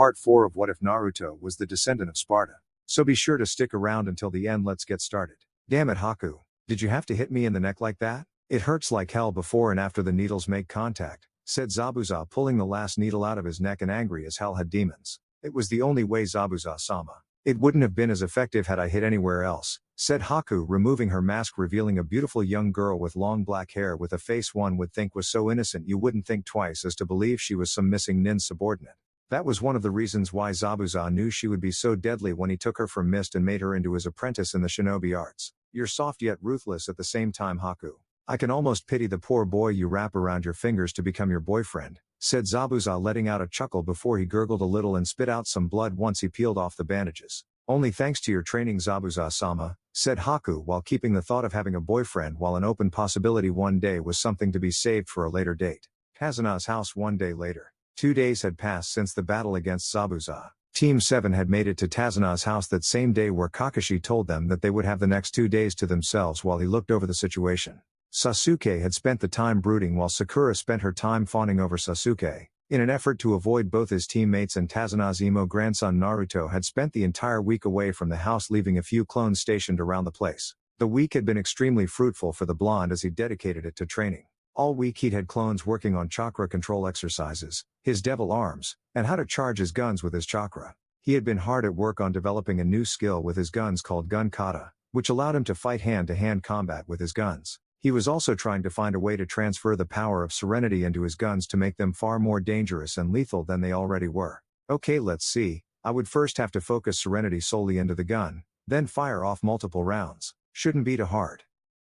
Part 4 of What If Naruto was the descendant of Sparda. So be sure to stick around until the end. Let's get started. Damn it, Haku. Did you have to hit me in the neck like that? It hurts like hell before and after the needles make contact, said Zabuza, pulling the last needle out of his neck and angry as hell had demons. It was the only way, Zabuza-sama. It wouldn't have been as effective had I hit anywhere else, said Haku, removing her mask, revealing a beautiful young girl with long black hair with a face one would think was so innocent you wouldn't think twice as to believe she was some missing nin subordinate. That was one of the reasons why Zabuza knew she would be so deadly when he took her from Mist and made her into his apprentice in the shinobi arts. You're soft yet ruthless at the same time, Haku. I can almost pity the poor boy you wrap around your fingers to become your boyfriend, said Zabuza, letting out a chuckle before he gurgled a little and spit out some blood once he peeled off the bandages. Only thanks to your training, Zabuza-sama, said Haku, while keeping the thought of having a boyfriend while an open possibility one day was something to be saved for a later date. Kazuna's house. One day later. 2 days had passed since the battle against Zabuza. Team 7 had made it to Tazuna's house that same day, where Kakashi told them that they would have the next 2 days to themselves while he looked over the situation. Sasuke had spent the time brooding while Sakura spent her time fawning over Sasuke. In an effort to avoid both his teammates and Tazuna's emo grandson Naruto had spent the entire week away from the house, leaving a few clones stationed around the place. The week had been extremely fruitful for the blonde as he dedicated it to training. All week he'd had clones working on chakra control exercises, his devil arms, and how to charge his guns with his chakra. He had been hard at work on developing a new skill with his guns called gun kata, which allowed him to fight hand-to-hand combat with his guns. He was also trying to find a way to transfer the power of serenity into his guns to make them far more dangerous and lethal than they already were. Okay, let's see. I would first have to focus serenity solely into the gun, then fire off multiple rounds. Shouldn't be too hard,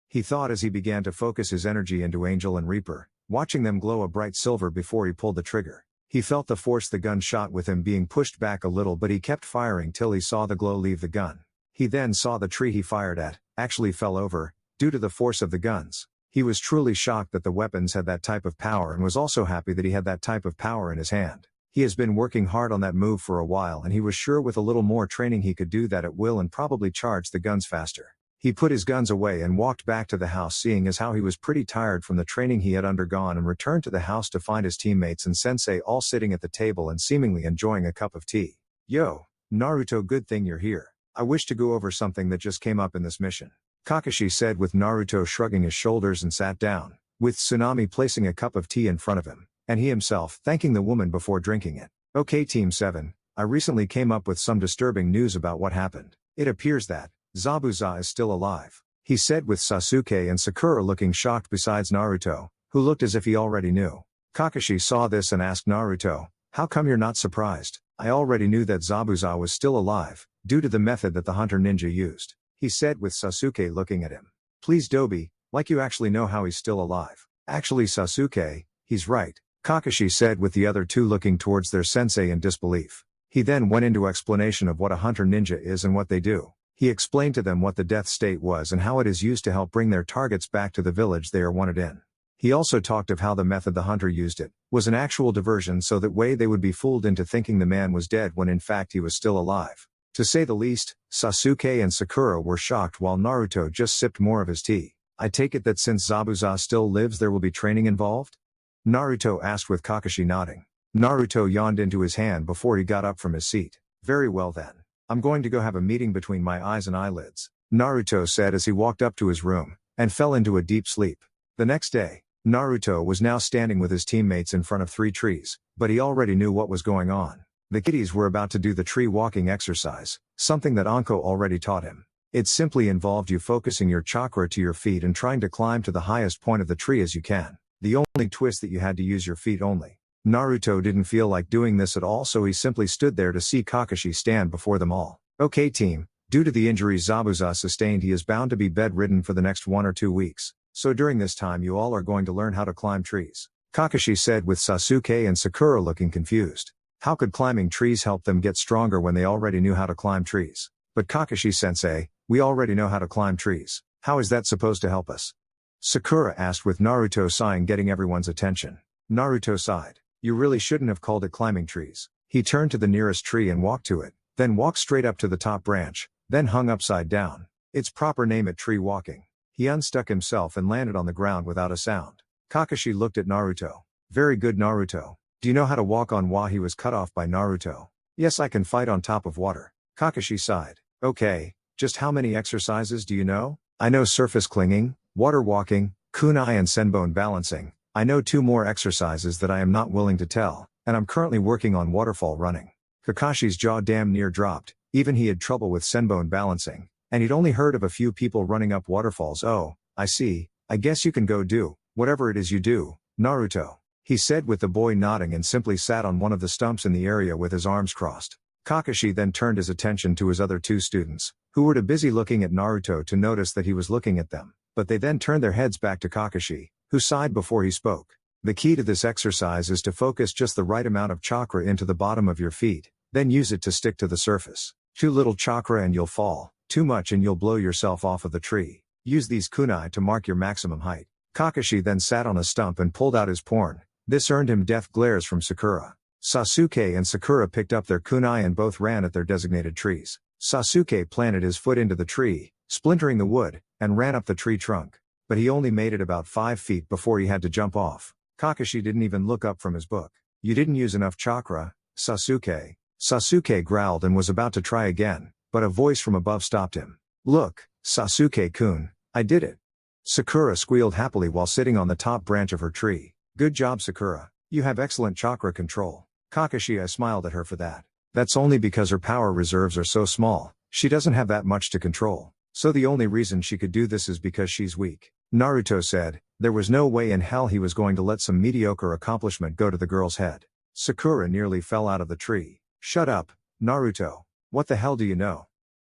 he thought as he began to focus his energy into Angel and Reaper, watching them glow a bright silver before he pulled the trigger. He felt the force the gun shot with him being pushed back a little, but he kept firing till he saw the glow leave the gun. He then saw the tree he fired at actually fell over, due to the force of the guns. He was truly shocked that the weapons had that type of power and was also happy that he had that type of power in his hand. He has been working hard on that move for a while, and he was sure with a little more training he could do that at will and probably charge the guns faster. He put his guns away and walked back to the house, seeing as how he was pretty tired from the training he had undergone, and returned to the house to find his teammates and sensei all sitting at the table and seemingly enjoying a cup of tea. Yo, Naruto, good thing you're here. I wish to go over something that just came up in this mission, Kakashi said, with Naruto shrugging his shoulders and sat down, with Tsunami placing a cup of tea in front of him, and he himself thanking the woman before drinking it. Okay, Team 7, I recently came up with some disturbing news about what happened. It appears that Zabuza is still alive, he said, with Sasuke and Sakura looking shocked besides Naruto, who looked as if he already knew. Kakashi saw this and asked Naruto, how come you're not surprised? I already knew that Zabuza was still alive, due to the method that the hunter ninja used, he said, with Sasuke looking at him. Please, Dobi, like you actually know how he's still alive. Actually, Sasuke, he's right, Kakashi said, with the other two looking towards their sensei in disbelief. He then went into explanation of what a hunter ninja is and what they do. He explained to them what the death state was and how it is used to help bring their targets back to the village they are wanted in. He also talked of how the method the hunter used it was an actual diversion, so that way they would be fooled into thinking the man was dead when in fact he was still alive. To say the least, Sasuke and Sakura were shocked while Naruto just sipped more of his tea. I take it that since Zabuza still lives there will be training involved? Naruto asked, with Kakashi nodding. Naruto yawned into his hand before he got up from his seat. Very well then. I'm going to go have a meeting between my eyes and eyelids, Naruto said as he walked up to his room, and fell into a deep sleep. The next day, Naruto was now standing with his teammates in front of 3 trees, but he already knew what was going on. The kiddies were about to do the tree walking exercise, something that Anko already taught him. It simply involved you focusing your chakra to your feet and trying to climb to the highest point of the tree as you can. The only twist that you had to use your feet only. Naruto didn't feel like doing this at all, so he simply stood there to see Kakashi stand before them all. Okay, team, due to the injuries Zabuza sustained, he is bound to be bedridden for the next 1 or 2 weeks, so during this time you all are going to learn how to climb trees, Kakashi said, with Sasuke and Sakura looking confused. How could climbing trees help them get stronger when they already knew how to climb trees? But Kakashi-sensei, we already know how to climb trees. How is that supposed to help us? Sakura asked, with Naruto sighing getting everyone's attention. Naruto sighed. You really shouldn't have called it climbing trees. He turned to the nearest tree and walked to it, then walked straight up to the top branch, then hung upside down. Its proper name at tree walking. He unstuck himself and landed on the ground without a sound. Kakashi looked at Naruto. Very good, Naruto. Do you know how to walk on? Wa? He was cut off by Naruto. Yes, I can fight on top of water. Kakashi sighed. Okay, just how many exercises do you know? I know surface clinging, water walking, kunai and senbone balancing. I know 2 more exercises that I am not willing to tell, and I'm currently working on waterfall running. Kakashi's jaw damn near dropped, even he had trouble with senbone balancing, and he'd only heard of a few people running up waterfalls. Oh, I see, I guess you can go do whatever it is you do, Naruto. He said with the boy nodding and simply sat on one of the stumps in the area with his arms crossed. Kakashi then turned his attention to his other 2 students, who were too busy looking at Naruto to notice that he was looking at them, but they then turned their heads back to Kakashi, who sighed before he spoke. The key to this exercise is to focus just the right amount of chakra into the bottom of your feet, then use it to stick to the surface. Too little chakra and you'll fall, too much and you'll blow yourself off of the tree. Use these kunai to mark your maximum height. Kakashi then sat on a stump and pulled out his porn. This earned him death glares from Sakura. Sasuke and Sakura picked up their kunai and both ran at their designated trees. Sasuke planted his foot into the tree, splintering the wood, and ran up the tree trunk. But he only made it about 5 feet before he had to jump off. Kakashi didn't even look up from his book. You didn't use enough chakra, Sasuke. Sasuke growled and was about to try again, but a voice from above stopped him. Look, Sasuke-kun, I did it. Sakura squealed happily while sitting on the top branch of her tree. Good job, Sakura. You have excellent chakra control. Kakashi smiled at her for that. That's only because her power reserves are so small, she doesn't have that much to control. So the only reason she could do this is because she's weak. Naruto said, there was no way in hell he was going to let some mediocre accomplishment go to the girl's head. Sakura nearly fell out of the tree. Shut up, Naruto. What the hell do you know?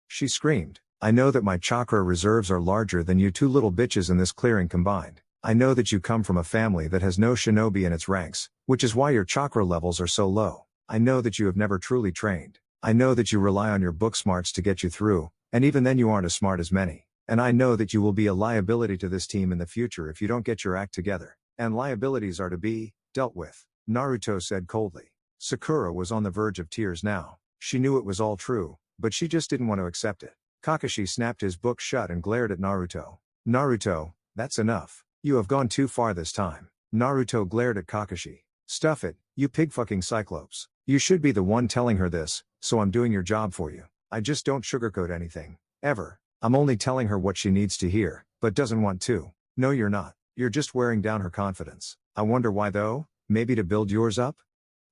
She screamed. I know that my chakra reserves are larger than you 2 little bitches in this clearing combined. I know that you come from a family that has no shinobi in its ranks, which is why your chakra levels are so low. I know that you have never truly trained. I know that you rely on your book smarts to get you through, and even then you aren't as smart as many. And I know that you will be a liability to this team in the future if you don't get your act together. And liabilities are to be dealt with, Naruto said coldly. Sakura was on the verge of tears now. She knew it was all true, but she just didn't want to accept it. Kakashi snapped his book shut and glared at Naruto. Naruto, that's enough. You have gone too far this time. Naruto glared at Kakashi. Stuff it, you pig-fucking cyclops. You should be the one telling her this, so I'm doing your job for you. I just don't sugarcoat anything. Ever. I'm only telling her what she needs to hear, but doesn't want to. No, you're not. You're just wearing down her confidence. I wonder why though? Maybe to build yours up?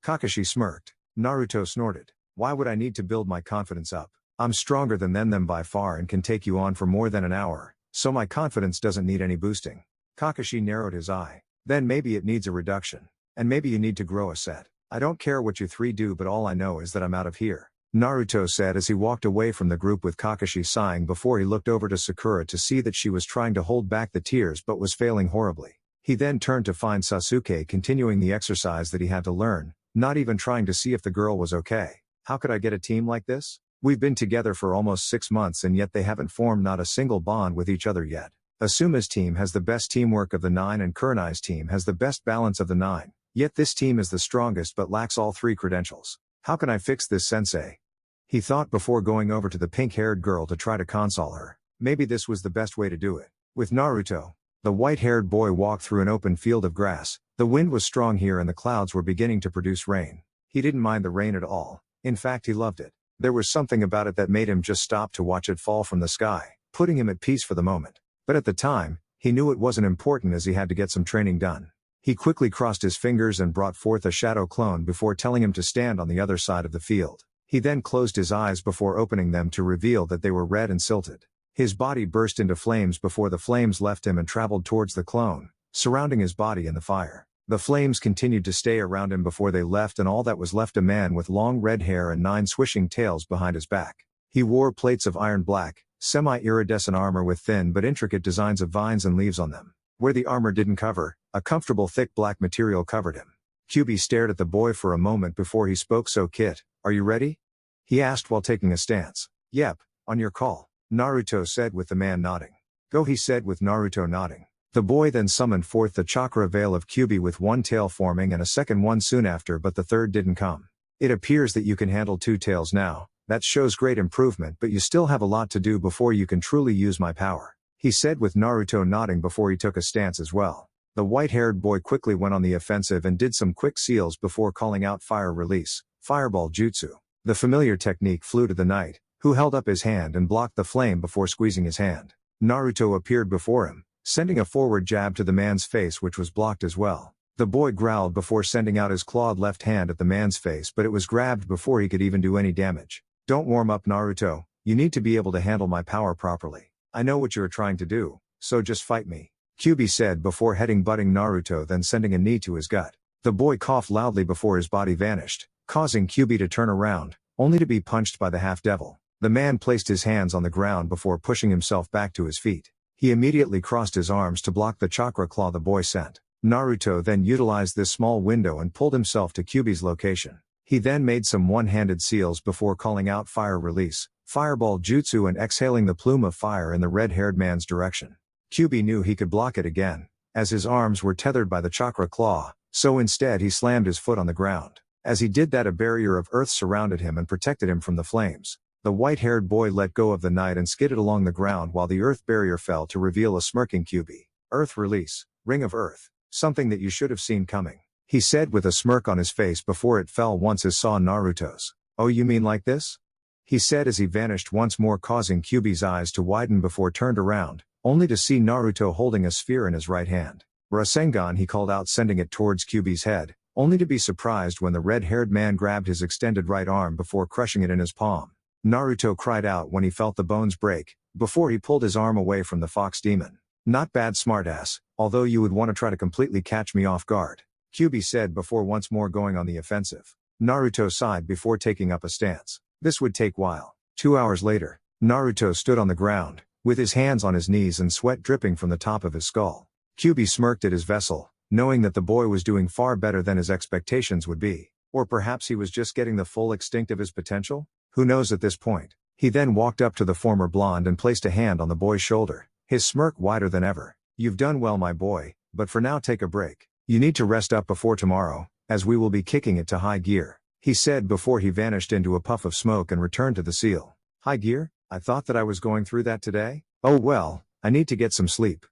Kakashi smirked. Naruto snorted. Why would I need to build my confidence up? I'm stronger than them by far and can take you on for more than an hour, so my confidence doesn't need any boosting. Kakashi narrowed his eye. Then maybe it needs a reduction. And maybe you need to grow a set. I don't care what you 3 do, but all I know is that I'm out of here, Naruto said as he walked away from the group with Kakashi sighing before he looked over to Sakura to see that she was trying to hold back the tears but was failing horribly. He then turned to find Sasuke continuing the exercise that he had to learn, not even trying to see if the girl was okay. How could I get a team like this? We've been together for almost 6 months and yet they haven't formed not a single bond with each other yet. Asuma's team has the best teamwork of the 9 and Kurenai's team has the best balance of the 9, yet this team is the strongest but lacks all 3 credentials. How can I fix this, sensei? He thought before going over to the pink-haired girl to try to console her. Maybe this was the best way to do it. With Naruto, the white-haired boy walked through an open field of grass. The wind was strong here and the clouds were beginning to produce rain. He didn't mind the rain at all. In fact, he loved it. There was something about it that made him just stop to watch it fall from the sky, putting him at peace for the moment. But at the time, he knew it wasn't important as he had to get some training done. He quickly crossed his fingers and brought forth a shadow clone before telling him to stand on the other side of the field. He then closed his eyes before opening them to reveal that they were red and silted. His body burst into flames before the flames left him and traveled towards the clone, surrounding his body in the fire. The flames continued to stay around him before they left, and all that was left a man with long red hair and 9 swishing tails behind his back. He wore plates of iron black, semi-iridescent armor with thin but intricate designs of vines and leaves on them. Where the armor didn't cover, a comfortable thick black material covered him. Kyubi stared at the boy for a moment before he spoke. So Kit, are you ready? He asked while taking a stance. Yep, on your call, Naruto said with the man nodding. Go, he said with Naruto nodding. The boy then summoned forth the chakra veil of Kyubi with 1 tail forming and a second one soon after, but the third didn't come. It appears that you can handle 2 tails now. That shows great improvement, but you still have a lot to do before you can truly use my power, he said with Naruto nodding before he took a stance as well. The white-haired boy quickly went on the offensive and did some quick seals before calling out fire release, fireball jutsu. The familiar technique flew to the knight, who held up his hand and blocked the flame before squeezing his hand. Naruto appeared before him, sending a forward jab to the man's face which was blocked as well. The boy growled before sending out his clawed left hand at the man's face, but it was grabbed before he could even do any damage. Don't warm up, Naruto, you need to be able to handle my power properly. I know what you're trying to do, so just fight me, Kyuubi said before headbutting Naruto, then sending a knee to his gut. The boy coughed loudly before his body vanished, causing Kyuubi to turn around, only to be punched by the half-devil. The man placed his hands on the ground before pushing himself back to his feet. He immediately crossed his arms to block the chakra claw the boy sent. Naruto then utilized this small window and pulled himself to Kyuubi's location. He then made some one-handed seals before calling out fire release, fireball jutsu, and exhaling the plume of fire in the red-haired man's direction. Kyuubi knew he could block it again, as his arms were tethered by the chakra claw, so instead he slammed his foot on the ground. As he did that, a barrier of earth surrounded him and protected him from the flames. The white-haired boy let go of the knight and skidded along the ground while the earth barrier fell to reveal a smirking Kyuubi. Earth release, ring of earth, something that you should have seen coming, he said with a smirk on his face before it fell once as saw Naruto's. Oh, you mean like this? He said as he vanished once more, causing Kyuubi's eyes to widen before turned around, only to see Naruto holding a sphere in his right hand. Rasengan, he called out, sending it towards Kyuubi's head, only to be surprised when the red-haired man grabbed his extended right arm before crushing it in his palm. Naruto cried out when he felt the bones break, before he pulled his arm away from the fox demon. Not bad, smartass, although you would want to try to completely catch me off guard, Kyuubi said before once more going on the offensive. Naruto sighed before taking up a stance. This would take while. 2 hours later, Naruto stood on the ground, with his hands on his knees and sweat dripping from the top of his skull. Kyuubi smirked at his vessel, knowing that the boy was doing far better than his expectations would be. Or perhaps he was just getting the full extent of his potential? Who knows at this point? He then walked up to the former blonde and placed a hand on the boy's shoulder, his smirk wider than ever. You've done well, my boy, but for now take a break. You need to rest up before tomorrow, as we will be kicking it to high gear, he said before he vanished into a puff of smoke and returned to the seal. High gear? I thought that I was going through that today? Oh well, I need to get some sleep,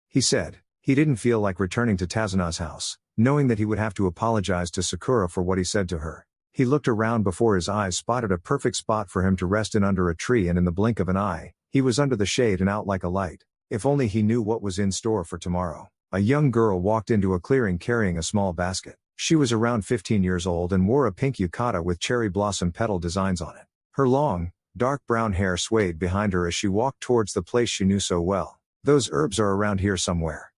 he said. He didn't feel like returning to Tazuna's house, knowing that he would have to apologize to Sakura for what he said to her. He looked around before his eyes spotted a perfect spot for him to rest in under a tree, and in the blink of an eye, he was under the shade and out like a light. If only he knew what was in store for tomorrow. A young girl walked into a clearing carrying a small basket. She was around 15 years old and wore a pink yukata with cherry blossom petal designs on it. Her long, dark brown hair swayed behind her as she walked towards the place she knew so well. Those herbs are around here somewhere,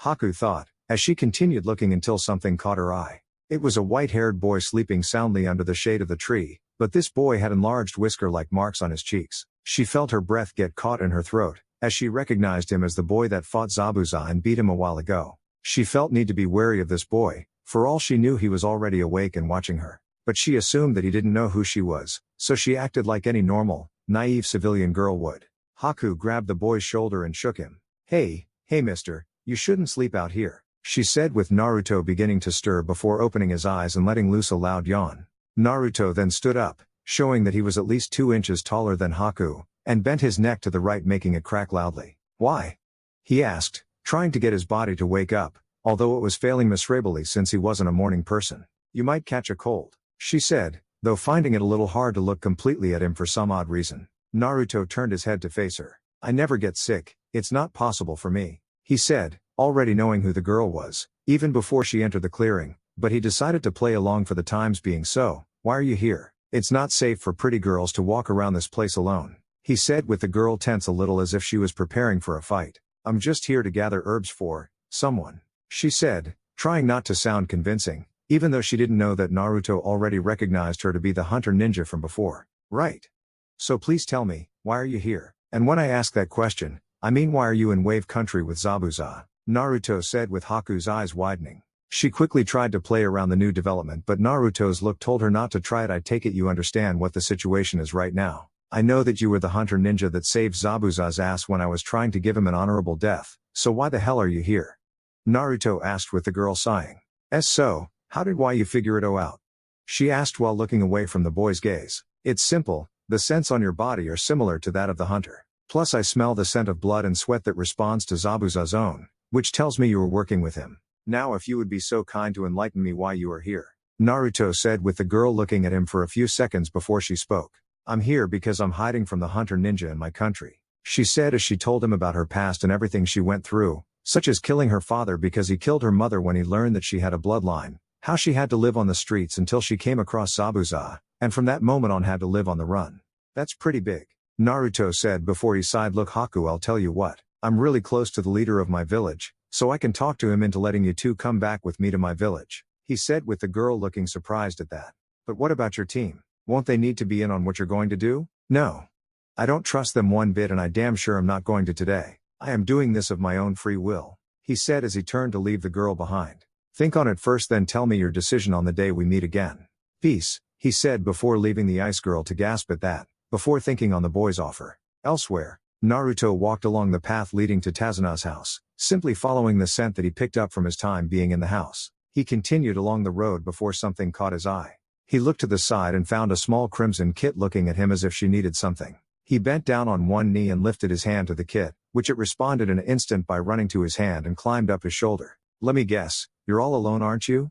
Haku thought, as she continued looking until something caught her eye. It was a white-haired boy sleeping soundly under the shade of the tree, but this boy had enlarged whisker-like marks on his cheeks. She felt her breath get caught in her throat, as she recognized him as the boy that fought Zabuza and beat him a while ago. She felt need to be wary of this boy, for all she knew he was already awake and watching her. But she assumed that he didn't know who she was, so she acted like any normal, naive civilian girl would. Haku grabbed the boy's shoulder and shook him. Hey mister, you shouldn't sleep out here, she said with Naruto beginning to stir before opening his eyes and letting loose a loud yawn. Naruto then stood up, showing that he was at least 2 inches taller than Haku, and bent his neck to the right, making it crack loudly. Why? He asked, trying to get his body to wake up, although it was failing miserably since he wasn't a morning person. You might catch a cold, she said, though finding it a little hard to look completely at him for some odd reason. Naruto turned his head to face her. I never get sick, it's not possible for me, he said, already knowing who the girl was, even before she entered the clearing, but he decided to play along for the times being. So, why are you here? It's not safe for pretty girls to walk around this place alone, he said with the girl tense a little as if she was preparing for a fight. I'm just here to gather herbs for someone, she said, trying not to sound convincing, even though she didn't know that Naruto already recognized her to be the hunter ninja from before. Right. So please tell me, why are you here? And when I ask that question, I mean why are you in Wave Country with Zabuza? Naruto said with Haku's eyes widening. She quickly tried to play around the new development, but Naruto's look told her not to try it. I take it you understand what the situation is right now. I know that you were the hunter ninja that saved Zabuza's ass when I was trying to give him an honorable death, so why the hell are you here? Naruto asked with the girl sighing. So, how did why you figure it out? She asked while looking away from the boy's gaze. It's simple, the scents on your body are similar to that of the hunter. Plus I smell the scent of blood and sweat that responds to Zabuza's own, which tells me you were working with him. Now if you would be so kind to enlighten me why you are here. Naruto said with the girl looking at him for a few seconds before she spoke. I'm here because I'm hiding from the hunter ninja in my country, she said as she told him about her past and everything she went through, such as killing her father because he killed her mother when he learned that she had a bloodline, how she had to live on the streets until she came across Zabuza, and from that moment on had to live on the run. That's pretty big, Naruto said before he sighed. Look Haku, I'll tell you what, I'm really close to the leader of my village, so I can talk to him into letting you two come back with me to my village, he said with the girl looking surprised at that. But what about your team? Won't they need to be in on what you're going to do? No. I don't trust them one bit and I damn sure am not going to today. I am doing this of my own free will, he said as he turned to leave the girl behind. Think on it first then tell me your decision on the day we meet again. Peace, he said before leaving the ice girl to gasp at that, before thinking on the boy's offer. Elsewhere, Naruto walked along the path leading to Tazuna's house, simply following the scent that he picked up from his time being in the house. He continued along the road before something caught his eye. He looked to the side and found a small crimson kit looking at him as if she needed something. He bent down on one knee and lifted his hand to the kit, which it responded in an instant by running to his hand and climbed up his shoulder. Let me guess, you're all alone aren't you?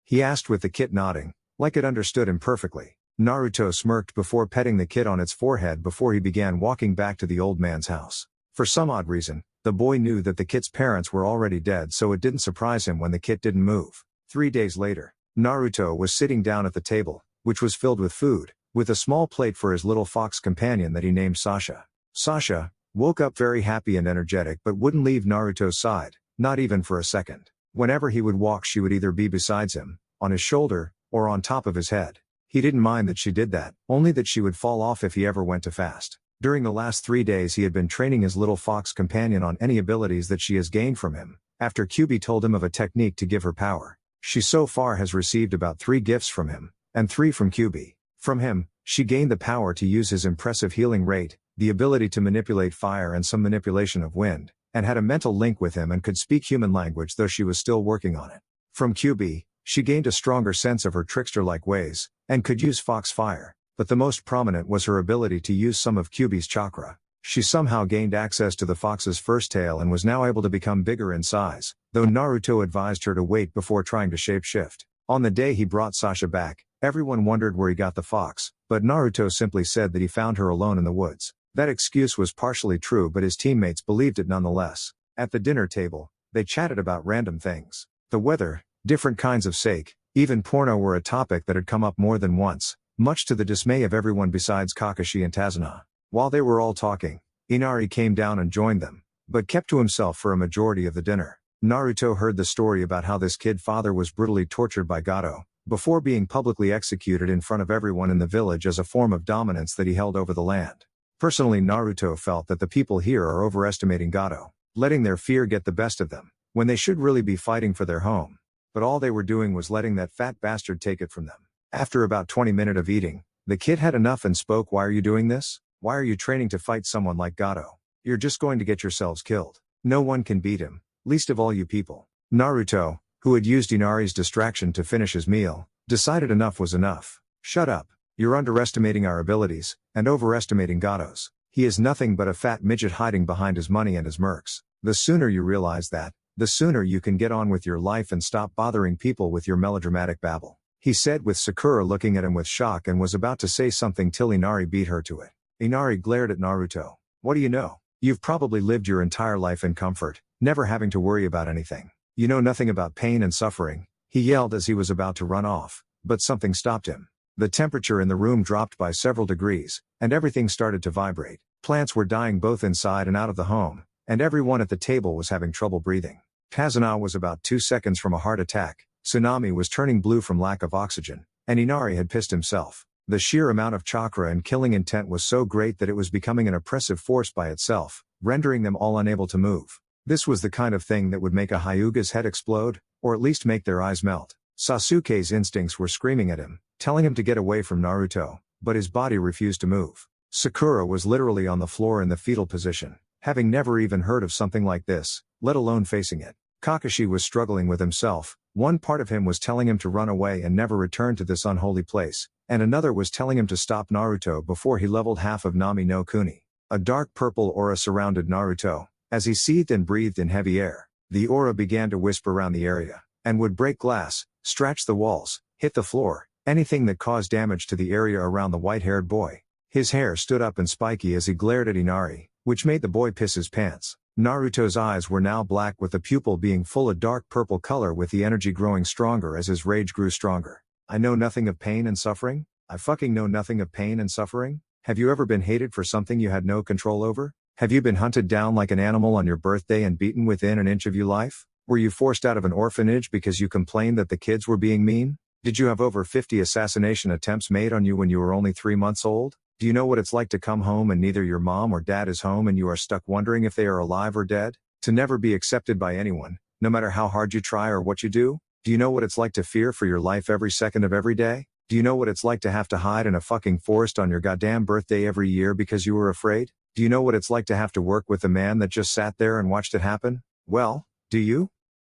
He asked with the kit nodding, like it understood him perfectly. Naruto smirked before petting the kit on its forehead before he began walking back to the old man's house. For some odd reason, the boy knew that the kit's parents were already dead, so it didn't surprise him when the kit didn't move. 3 days later, Naruto was sitting down at the table, which was filled with food, with a small plate for his little fox companion that he named Sasha. Sasha woke up very happy and energetic but wouldn't leave Naruto's side, not even for a second. Whenever he would walk she would either be beside him, on his shoulder, or on top of his head. He didn't mind that she did that, only that she would fall off if he ever went too fast. During the last 3 days he had been training his little fox companion on any abilities that she has gained from him, after Kyubi told him of a technique to give her power. She so far has received about 3 gifts from him, and 3 from Kyubi. From him, she gained the power to use his impressive healing rate, the ability to manipulate fire and some manipulation of wind, and had a mental link with him and could speak human language though she was still working on it. From Kyubi, she gained a stronger sense of her trickster-like ways, and could use fox fire, but the most prominent was her ability to use some of Kyubi's chakra. She somehow gained access to the fox's first tail and was now able to become bigger in size, though Naruto advised her to wait before trying to shapeshift. On the day he brought Sasha back, everyone wondered where he got the fox, but Naruto simply said that he found her alone in the woods. That excuse was partially true but his teammates believed it nonetheless. At the dinner table, they chatted about random things. The weather, different kinds of sake, even porno were a topic that had come up more than once, much to the dismay of everyone besides Kakashi and Tazuna. While they were all talking, Inari came down and joined them, but kept to himself for a majority of the dinner. Naruto heard the story about how this kid father was brutally tortured by Gato, before being publicly executed in front of everyone in the village as a form of dominance that he held over the land. Personally, Naruto felt that the people here are overestimating Gato, letting their fear get the best of them, when they should really be fighting for their home. But all they were doing was letting that fat bastard take it from them. After about 20 minutes of eating, the kid had enough and spoke. Why are you doing this? Why are you training to fight someone like Gato? You're just going to get yourselves killed. No one can beat him, least of all you people. Naruto, who had used Inari's distraction to finish his meal, decided enough was enough. Shut up. You're underestimating our abilities, and overestimating Gato's. He is nothing but a fat midget hiding behind his money and his mercs. The sooner you realize that, the sooner you can get on with your life and stop bothering people with your melodramatic babble, he said with Sakura looking at him with shock and was about to say something till Inari beat her to it. Inari glared at Naruto. What do you know? You've probably lived your entire life in comfort, never having to worry about anything. You know nothing about pain and suffering, he yelled as he was about to run off, but something stopped him. The temperature in the room dropped by several degrees, and everything started to vibrate. Plants were dying both inside and out of the home, and everyone at the table was having trouble breathing. Kazuna was about 2 seconds from a heart attack, Tsunami was turning blue from lack of oxygen, and Inari had pissed himself. The sheer amount of chakra and killing intent was so great that it was becoming an oppressive force by itself, rendering them all unable to move. This was the kind of thing that would make a Hyuga's head explode, or at least make their eyes melt. Sasuke's instincts were screaming at him, telling him to get away from Naruto, but his body refused to move. Sakura was literally on the floor in the fetal position, having never even heard of something like this, let alone facing it. Kakashi was struggling with himself. One part of him was telling him to run away and never return to this unholy place, and another was telling him to stop Naruto before he leveled half of Nami no Kuni. A dark purple aura surrounded Naruto, as he seethed and breathed in heavy air. The aura began to wisp around the area, and would break glass, scratch the walls, Hit the floor, anything that caused damage to the area around the white-haired boy. His hair stood up and spiky as he glared at Inari, which made the boy piss his pants. Naruto's eyes were now black with the pupil being full of dark purple color with the energy growing stronger as his rage grew stronger. I know nothing of pain and suffering? I fucking know nothing of pain and suffering? Have you ever been hated for something you had no control over? Have you been hunted down like an animal on your birthday and beaten within an inch of your life? Were you forced out of an orphanage because you complained that the kids were being mean? Did you have over 50 assassination attempts made on you when you were only 3 months old? Do you know what it's like to come home and neither your mom or dad is home and you are stuck wondering if they are alive or dead? To never be accepted by anyone, no matter how hard you try or what you do? Do you know what it's like to fear for your life every second of every day? Do you know what it's like to have to hide in a fucking forest on your goddamn birthday every year because you were afraid? Do you know what it's like to have to work with the man that just sat there and watched it happen? Well, do you?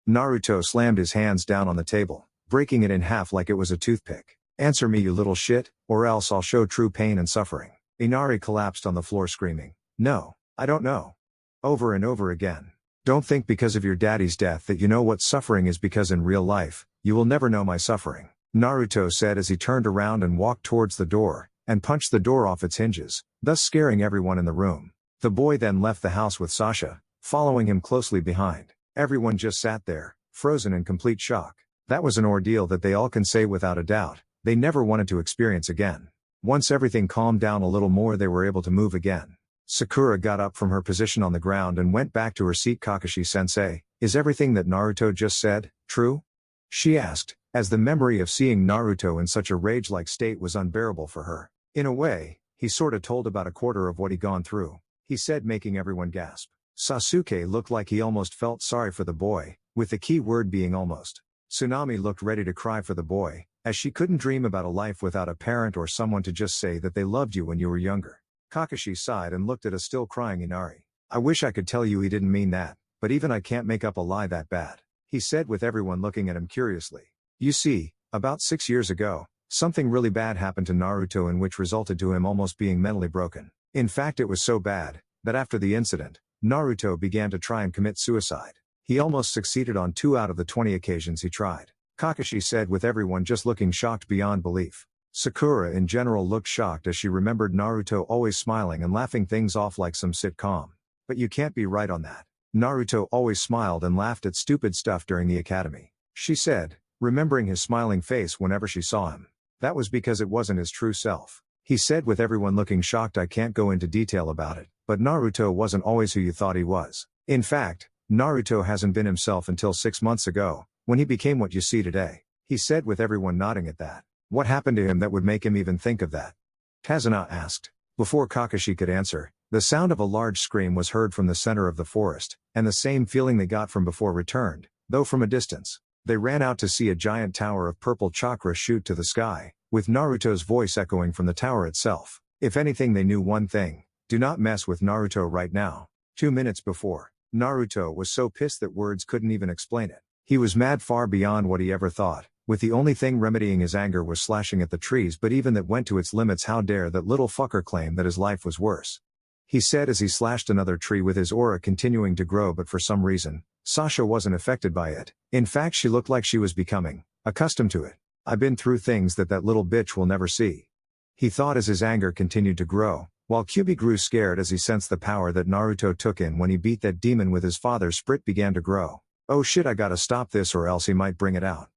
Naruto slammed his hands down on the table, breaking it in half like it was a toothpick. Answer me, you little shit, or else I'll show true pain and suffering. Inari collapsed on the floor screaming, "No, I don't know." Over and over again. Don't think because of your daddy's death that you know what suffering is, because in real life, you will never know my suffering, Naruto said as he turned around and walked towards the door, and punched the door off its hinges, thus scaring everyone in the room. The boy then left the house with Sasha, following him closely behind. Everyone just sat there, frozen in complete shock. That was an ordeal that they all can say without a doubt they never wanted to experience again. Once everything calmed down a little more, they were able to move again. Sakura got up from her position on the ground and went back to her seat. Kakashi-sensei, is everything that Naruto just said true? She asked, as the memory of seeing Naruto in such a rage-like state was unbearable for her. In a way, he sorta told about a quarter of what he'd gone through, he said, making everyone gasp. Sasuke looked like he almost felt sorry for the boy, with the key word being almost. Tsunami looked ready to cry for the boy, as she couldn't dream about a life without a parent or someone to just say that they loved you when you were younger. Kakashi sighed and looked at a still crying Inari. I wish I could tell you he didn't mean that, but even I can't make up a lie that bad, he said, with everyone looking at him curiously. You see, about 6 years ago, something really bad happened to Naruto, in which resulted to him almost being mentally broken. In fact, it was so bad that after the incident, Naruto began to try and commit suicide. He almost succeeded on 2 out of the 20 occasions he tried, Kakashi said, with everyone just looking shocked beyond belief. Sakura in general looked shocked as she remembered Naruto always smiling and laughing things off like some sitcom. But you can't be right on that. Naruto always smiled and laughed at stupid stuff during the academy, she said, remembering his smiling face whenever she saw him. That was because it wasn't his true self, he said, with everyone looking shocked. I can't go into detail about it, but Naruto wasn't always who you thought he was. In fact, Naruto hasn't been himself until 6 months ago, when he became what you see today, he said, with everyone nodding at that. What happened to him that would make him even think of that? Kazuna asked. Before Kakashi could answer, the sound of a large scream was heard from the center of the forest, and the same feeling they got from before returned, though from a distance. They ran out to see a giant tower of purple chakra shoot to the sky, with Naruto's voice echoing from the tower itself. If anything, they knew one thing: do not mess with Naruto right now. 2 minutes before, Naruto was so pissed that words couldn't even explain it. He was mad far beyond what he ever thought, with the only thing remedying his anger was slashing at the trees, but even that went to its limits. How dare that little fucker claim that his life was worse? He said as he slashed another tree, with his aura continuing to grow, but for some reason, Sasha wasn't affected by it. In fact, she looked like she was becoming accustomed to it. I've been through things that little bitch will never see, he thought as his anger continued to grow, while Kyuubi grew scared as he sensed the power that Naruto took in when he beat that demon with his father's spirit began to grow. Oh shit, I gotta stop this or else he might bring it out,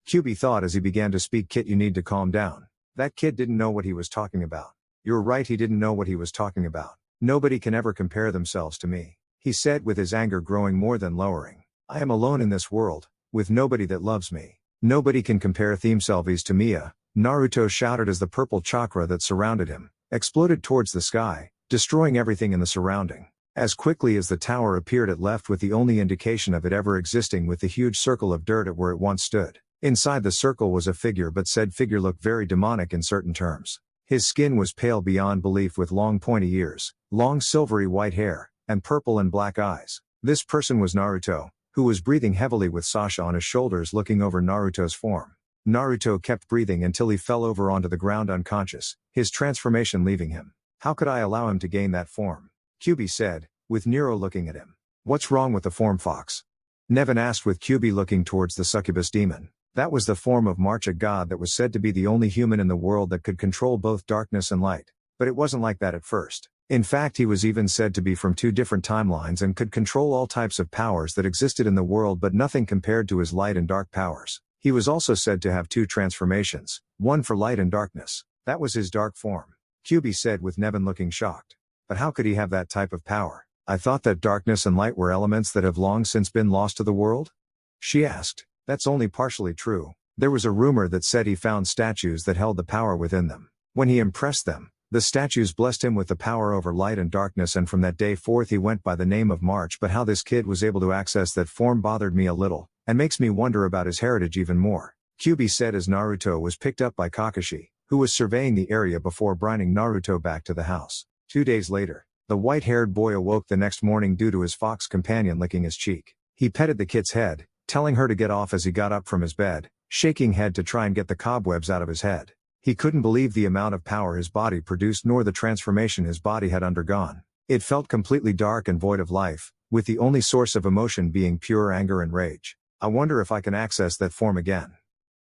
Kyuubi thought as he began to speak. Kit, you need to calm down. That kid didn't know what he was talking about. You're right, he didn't know what he was talking about. Nobody can ever compare themselves to me, he said, with his anger growing more than lowering. I am alone in this world, with nobody that loves me. Nobody can compare themselves to me, Naruto shouted as the purple chakra that surrounded him exploded towards the sky, destroying everything in the surrounding. As quickly as the tower appeared, it left with the only indication of it ever existing, with the huge circle of dirt at where it once stood. Inside the circle was a figure, but said figure looked very demonic in certain terms. His skin was pale beyond belief, with long pointy ears, long silvery white hair, and purple and black eyes. This person was Naruto, who was breathing heavily with Sasha on his shoulders looking over Naruto's form. Naruto kept breathing until he fell over onto the ground unconscious, his transformation leaving him. How could I allow him to gain that form? Kyuubi said, with Nero looking at him. What's wrong with the form, Fox? Nevin asked, with Kyuubi looking towards the succubus demon. That was the form of March, a god that was said to be the only human in the world that could control both darkness and light. But it wasn't like that at first. In fact, he was even said to be from two different timelines and could control all types of powers that existed in the world, but nothing compared to his light and dark powers. He was also said to have two transformations, one for light and darkness. That was his dark form. QB said with Nevin looking shocked. But how could he have that type of power? I thought that darkness and light were elements that have long since been lost to the world? She asked. That's only partially true. There was a rumor that said he found statues that held the power within them. When he impressed them, the statues blessed him with the power over light and darkness, and from that day forth he went by the name of March. But how this kid was able to access that form bothered me a little, and makes me wonder about his heritage even more. QB said as Naruto was picked up by Kakashi, who was surveying the area before bringing Naruto back to the house. 2 days later, the white-haired boy awoke the next morning due to his fox companion licking his cheek. He petted the kid's head, telling her to get off as he got up from his bed, shaking head to try and get the cobwebs out of his head. He couldn't believe the amount of power his body produced nor the transformation his body had undergone. It felt completely dark and void of life, with the only source of emotion being pure anger and rage. I wonder if I can access that form again.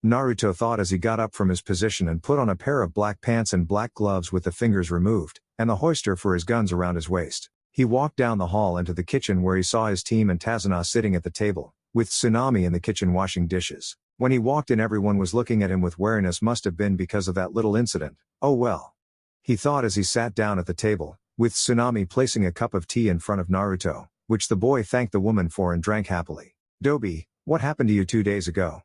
Naruto thought as he got up from his position and put on a pair of black pants and black gloves with the fingers removed, and the hoister for his guns around his waist. He walked down the hall into the kitchen where he saw his team and Tazuna sitting at the table, with Tsunami in the kitchen washing dishes. When he walked in, everyone was looking at him with wariness. Must have been because of that little incident. Oh well. He thought as he sat down at the table, with Tsunami placing a cup of tea in front of Naruto, which the boy thanked the woman for and drank happily. Dobi, what happened to you 2 days ago?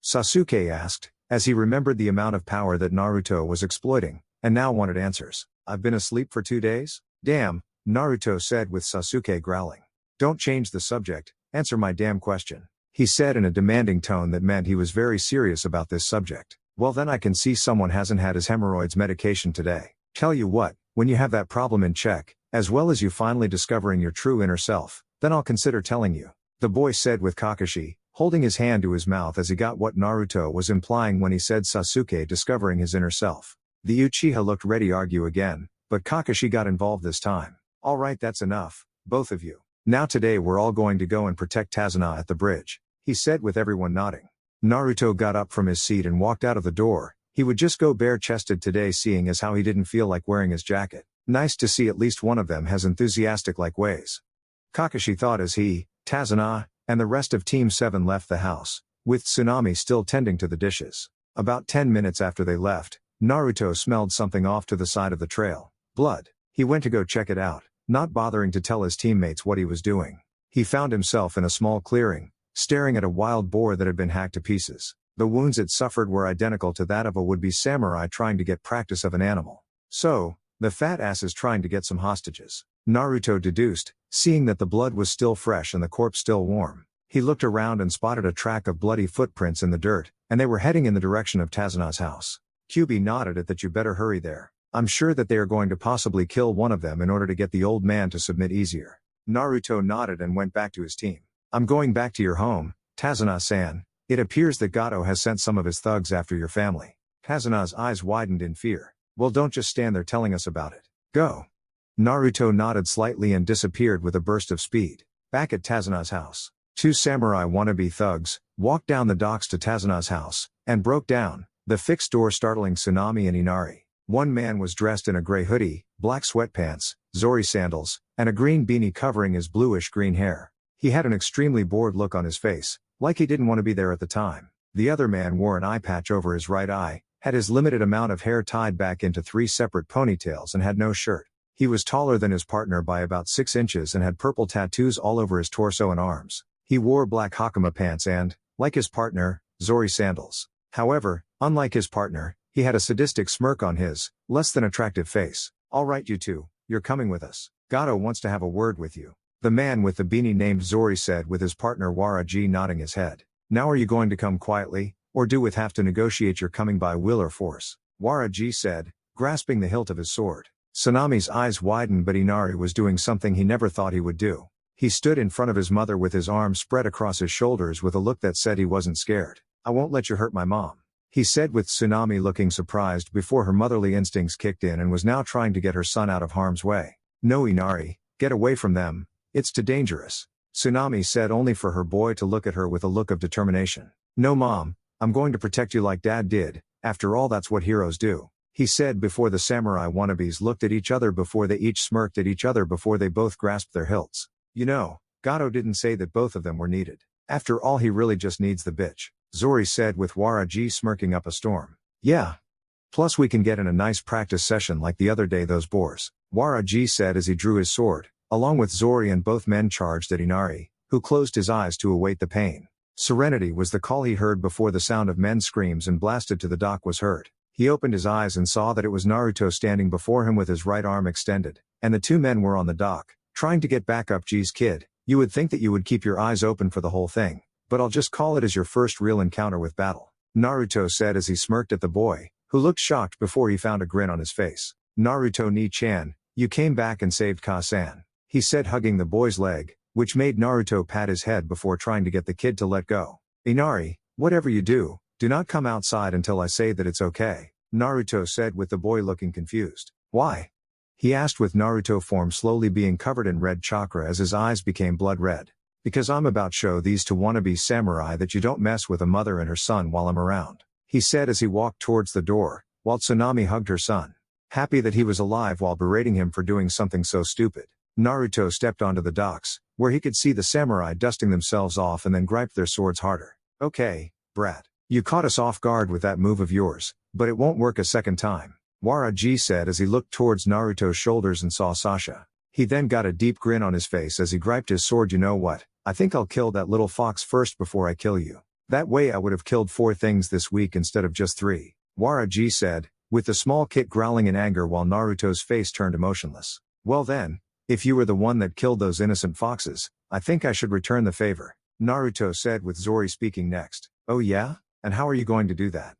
Sasuke asked, as he remembered the amount of power that Naruto was exploiting, and now wanted answers. I've been asleep for 2 days? Damn, Naruto said with Sasuke growling. Don't change the subject, answer my damn question. He said in a demanding tone that meant he was very serious about this subject. Well then I can see someone hasn't had his hemorrhoids medication today. Tell you what, when you have that problem in check, as well as you finally discovering your true inner self, then I'll consider telling you. The boy said with Kakashi, holding his hand to his mouth as he got what Naruto was implying when he said Sasuke discovering his inner self. The Uchiha looked ready to argue again, but Kakashi got involved this time. Alright, that's enough, both of you. Now today we're all going to go and protect Tazuna at the bridge, he said with everyone nodding. Naruto got up from his seat and walked out of the door. He would just go bare-chested today, seeing as how he didn't feel like wearing his jacket. Nice to see at least one of them has enthusiastic-like ways. Kakashi thought as he, Tazuna, and the rest of Team 7 left the house, with Tsunami still tending to the dishes. About 10 minutes after they left, Naruto smelled something off to the side of the trail. Blood. He went to go check it out, not bothering to tell his teammates what he was doing. He found himself in a small clearing, staring at a wild boar that had been hacked to pieces. The wounds it suffered were identical to that of a would-be samurai trying to get practice of an animal. So, the fat ass is trying to get some hostages, Naruto deduced, seeing that the blood was still fresh and the corpse still warm. He looked around and spotted a track of bloody footprints in the dirt, and they were heading in the direction of Tazuna's house. QB nodded at that. You better hurry there. I'm sure that they are going to possibly kill one of them in order to get the old man to submit easier. Naruto nodded and went back to his team. I'm going back to your home, Tazuna-san. It appears that Gato has sent some of his thugs after your family. Tazuna's eyes widened in fear. Well, don't just stand there telling us about it. Go. Naruto nodded slightly and disappeared with a burst of speed. Back at Tazuna's house, 2 samurai wannabe thugs walked down the docks to Tazuna's house and broke down the fixed door, startling Tsunami and Inari. One man was dressed in a gray hoodie, black sweatpants, Zori sandals, and a green beanie covering his bluish-green hair. He had an extremely bored look on his face, like he didn't want to be there at the time. The other man wore an eye patch over his right eye, had his limited amount of hair tied back into 3 separate ponytails, and had no shirt. He was taller than his partner by about 6 inches and had purple tattoos all over his torso and arms. He wore black Hakama pants and, like his partner, Zori sandals. However, unlike his partner, he had a sadistic smirk on his, less than attractive face. Alright you two, you're coming with us. Gato wants to have a word with you. The man with the beanie named Zori said with his partner Waraji nodding his head. Now are you going to come quietly, or do we have to negotiate your coming by will or force? Waraji said, grasping the hilt of his sword. Tsunami's eyes widened, but Inari was doing something he never thought he would do. He stood in front of his mother with his arms spread across his shoulders with a look that said he wasn't scared. I won't let you hurt my mom, he said with Tsunami looking surprised before her motherly instincts kicked in and was now trying to get her son out of harm's way. No Inari, get away from them, it's too dangerous, Tsunami said, only for her boy to look at her with a look of determination. No mom, I'm going to protect you like Dad did, after all that's what heroes do. He said before the samurai wannabes looked at each other before they each smirked at each other before they both grasped their hilts. You know, Gato didn't say that both of them were needed. After all he really just needs the bitch, Zori said with Waraji smirking up a storm. Yeah. Plus we can get in a nice practice session like the other day those boars, Waraji said as he drew his sword, along with Zori and both men charged at Inari, who closed his eyes to await the pain. Serenity was the call he heard before the sound of men's screams and blasted to the dock was heard. He opened his eyes and saw that it was Naruto standing before him with his right arm extended, and the two men were on the dock, trying to get back up. Geez kid, you would think that you would keep your eyes open for the whole thing, but I'll just call it as your first real encounter with battle, Naruto said as he smirked at the boy, who looked shocked before he found a grin on his face. Naruto Ni-chan, you came back and saved Ka-san, he said hugging the boy's leg, which made Naruto pat his head before trying to get the kid to let go. Inari, whatever you do not come outside until I say that it's okay, Naruto said with the boy looking confused. Why? He asked with Naruto form slowly being covered in red chakra as his eyes became blood red. Because I'm about to show these to wannabe samurai that you don't mess with a mother and her son while I'm around, he said as he walked towards the door, while Tsunami hugged her son. Happy that he was alive while berating him for doing something so stupid. Naruto stepped onto the docks, where he could see the samurai dusting themselves off and then griped their swords harder. Okay, brat. You caught us off guard with that move of yours, but it won't work a second time, Waraji said as he looked towards Naruto's shoulders and saw Sasha. He then got a deep grin on his face as he griped his sword. You know what, I think I'll kill that little fox first before I kill you. That way I would have killed 4 things this week instead of just 3, Waraji said, with the small kid growling in anger while Naruto's face turned emotionless. Well then, if you were the one that killed those innocent foxes, I think I should return the favor, Naruto said with Zori speaking next. Oh yeah? And how are you going to do that?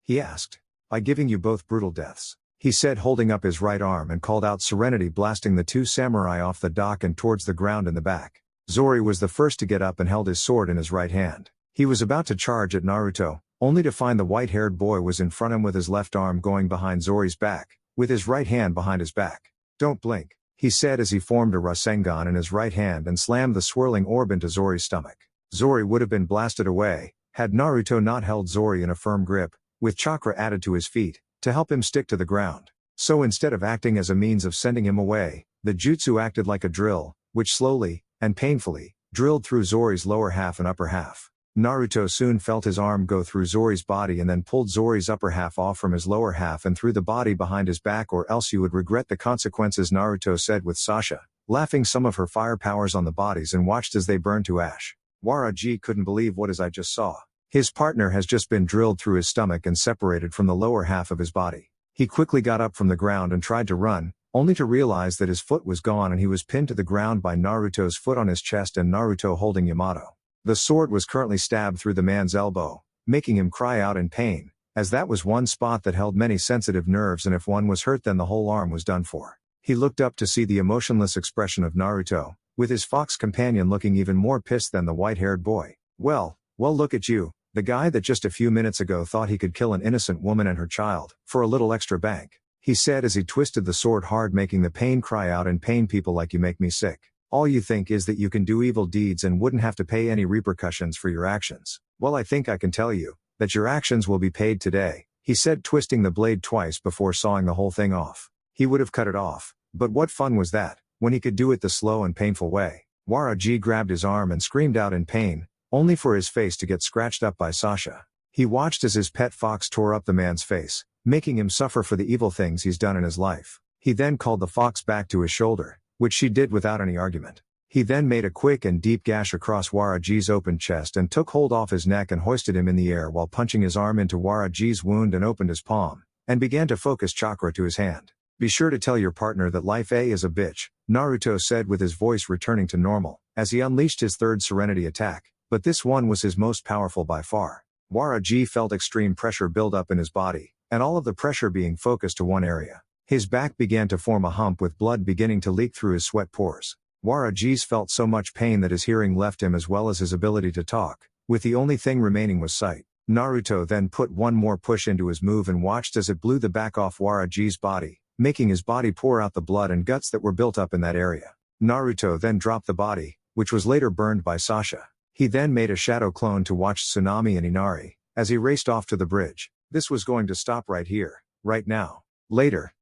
He asked. By giving you both brutal deaths, he said holding up his right arm and called out Serenity blasting the 2 samurai off the dock and towards the ground in the back. Zori was the first to get up and held his sword in his right hand. He was about to charge at Naruto, only to find the white-haired boy was in front of him with his left arm going behind Zori's back, with his right hand behind his back. Don't blink, he said as he formed a Rasengan in his right hand and slammed the swirling orb into Zori's stomach. Zori would have been blasted away, had Naruto not held Zori in a firm grip, with chakra added to his feet, to help him stick to the ground. So instead of acting as a means of sending him away, the jutsu acted like a drill, which slowly, and painfully, drilled through Zori's lower half and upper half. Naruto soon felt his arm go through Zori's body and then pulled Zori's upper half off from his lower half and through the body behind his back, or else you would regret the consequences, Naruto said with Sasha, laughing some of her fire powers on the bodies and watched as they burned to ash. Waraji couldn't believe what I just saw. His partner has just been drilled through his stomach and separated from the lower half of his body. He quickly got up from the ground and tried to run, only to realize that his foot was gone and he was pinned to the ground by Naruto's foot on his chest and Naruto holding Yamato. The sword was currently stabbed through the man's elbow, making him cry out in pain, as that was one spot that held many sensitive nerves and if one was hurt then the whole arm was done for. He looked up to see the emotionless expression of Naruto, with his fox companion looking even more pissed than the white-haired boy. Well, look at you, the guy that just a few minutes ago thought he could kill an innocent woman and her child, for a little extra bank, he said as he twisted the sword hard making the pain cry out in pain. People like you make me sick. All you think is that you can do evil deeds and wouldn't have to pay any repercussions for your actions. Well, I think I can tell you, that your actions will be paid today, he said twisting the blade twice before sawing the whole thing off. He would have cut it off, but what fun was that, when he could do it the slow and painful way. Waraji grabbed his arm and screamed out in pain, only for his face to get scratched up by Sasha. He watched as his pet fox tore up the man's face, making him suffer for the evil things he's done in his life. He then called the fox back to his shoulder, which she did without any argument. He then made a quick and deep gash across Waraji's open chest and took hold off his neck and hoisted him in the air while punching his arm into Waraji's wound and opened his palm, and began to focus chakra to his hand. Be sure to tell your partner that life A is a bitch, Naruto said with his voice returning to normal, as he unleashed his third Serenity attack, but this one was his most powerful by far. Waraji felt extreme pressure build up in his body, and all of the pressure being focused to one area. His back began to form a hump with blood beginning to leak through his sweat pores. Waraji felt so much pain that his hearing left him as well as his ability to talk, with the only thing remaining was sight. Naruto then put one more push into his move and watched as it blew the back off Waraji's body, making his body pour out the blood and guts that were built up in that area. Naruto then dropped the body, which was later burned by Sasha. He then made a shadow clone to watch Tsunami and Inari, as he raced off to the bridge. This was going to stop right here, right now. Later,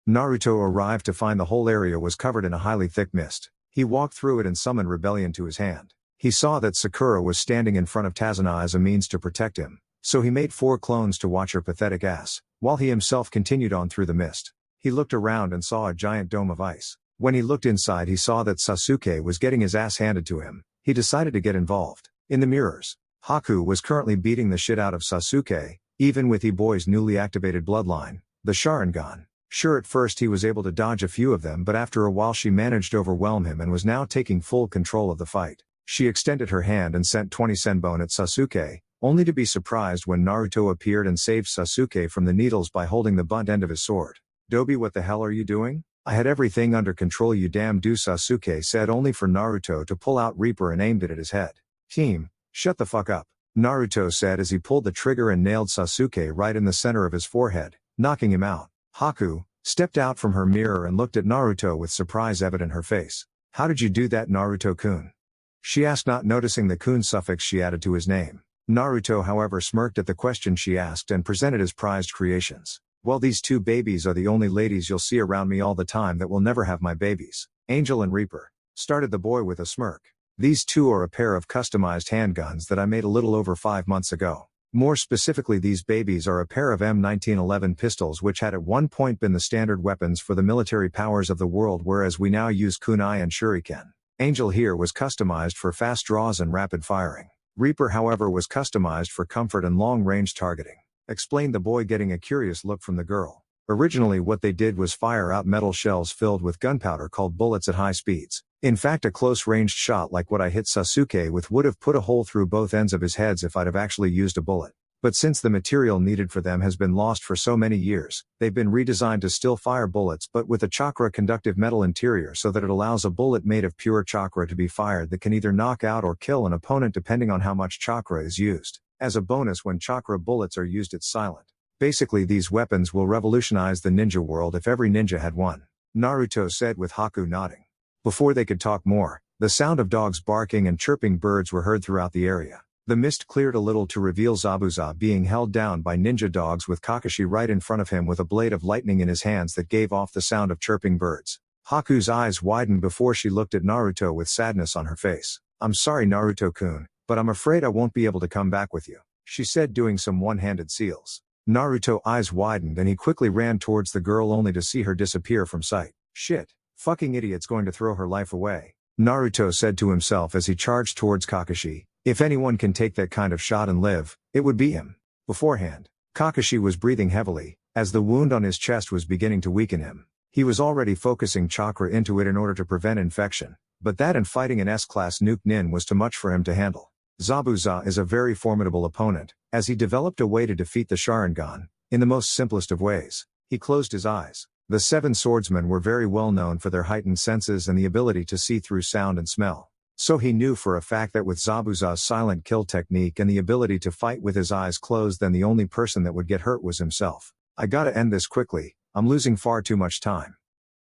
Naruto arrived to find the whole area was covered in a highly thick mist. He walked through it and summoned rebellion to his hand. He saw that Sakura was standing in front of Tazuna as a means to protect him, so he made 4 clones to watch her pathetic ass, while he himself continued on through the mist. He looked around and saw a giant dome of ice. When he looked inside, he saw that Sasuke was getting his ass handed to him. He decided to get involved. In the mirrors, Haku was currently beating the shit out of Sasuke, even with E-Boy's newly activated bloodline, the Sharingan. Sure, at first he was able to dodge a few of them, but after a while she managed to overwhelm him and was now taking full control of the fight. She extended her hand and sent 20 senbon at Sasuke, only to be surprised when Naruto appeared and saved Sasuke from the needles by holding the blunt end of his sword. "Dobi, what the hell are you doing? I had everything under control, you damn do," Sasuke said, only for Naruto to pull out Reaper and aimed it at his head. "Team, shut the fuck up," Naruto said as he pulled the trigger and nailed Sasuke right in the center of his forehead, knocking him out. Haku stepped out from her mirror and looked at Naruto with surprise evident in her face. "How did you do that, Naruto-kun?" she asked, not noticing the kun suffix she added to his name. Naruto, however, smirked at the question she asked and presented his prized creations. "Well, these 2 babies are the only ladies you'll see around me all the time that will never have my babies. Angel and Reaper," started the boy with a smirk. "These 2 are a pair of customized handguns that I made a little over 5 months ago. More specifically, these babies are a pair of M1911 pistols which had at one point been the standard weapons for the military powers of the world, whereas we now use kunai and shuriken. Angel here was customized for fast draws and rapid firing. Reaper, however, was customized for comfort and long-range targeting," explained the boy, getting a curious look from the girl. "Originally what they did was fire out metal shells filled with gunpowder called bullets at high speeds. In fact, a close-ranged shot like what I hit Sasuke with would have put a hole through both ends of his heads if I'd have actually used a bullet. But since the material needed for them has been lost for so many years, they've been redesigned to still fire bullets but with a chakra-conductive metal interior so that it allows a bullet made of pure chakra to be fired that can either knock out or kill an opponent depending on how much chakra is used. As a bonus, when chakra bullets are used, it's silent. Basically, these weapons will revolutionize the ninja world if every ninja had one," Naruto said with Haku nodding. Before they could talk more, the sound of dogs barking and chirping birds were heard throughout the area. The mist cleared a little to reveal Zabuza being held down by ninja dogs with Kakashi right in front of him with a blade of lightning in his hands that gave off the sound of chirping birds. Haku's eyes widened before she looked at Naruto with sadness on her face. "I'm sorry, Naruto-kun, but I'm afraid I won't be able to come back with you," she said, doing some one-handed seals. Naruto's eyes widened and he quickly ran towards the girl only to see her disappear from sight. "Shit, fucking idiot's going to throw her life away," Naruto said to himself as he charged towards Kakashi. If anyone can take that kind of shot and live, it would be him. Beforehand, Kakashi was breathing heavily, as the wound on his chest was beginning to weaken him. He was already focusing chakra into it in order to prevent infection, but that and fighting an S-class nuke nin was too much for him to handle. Zabuza is a very formidable opponent, as he developed a way to defeat the Sharingan, in the most simplest of ways. He closed his eyes. The 7 swordsmen were very well known for their heightened senses and the ability to see through sound and smell. So he knew for a fact that with Zabuza's silent kill technique and the ability to fight with his eyes closed, then the only person that would get hurt was himself. "I gotta end this quickly, I'm losing far too much time,"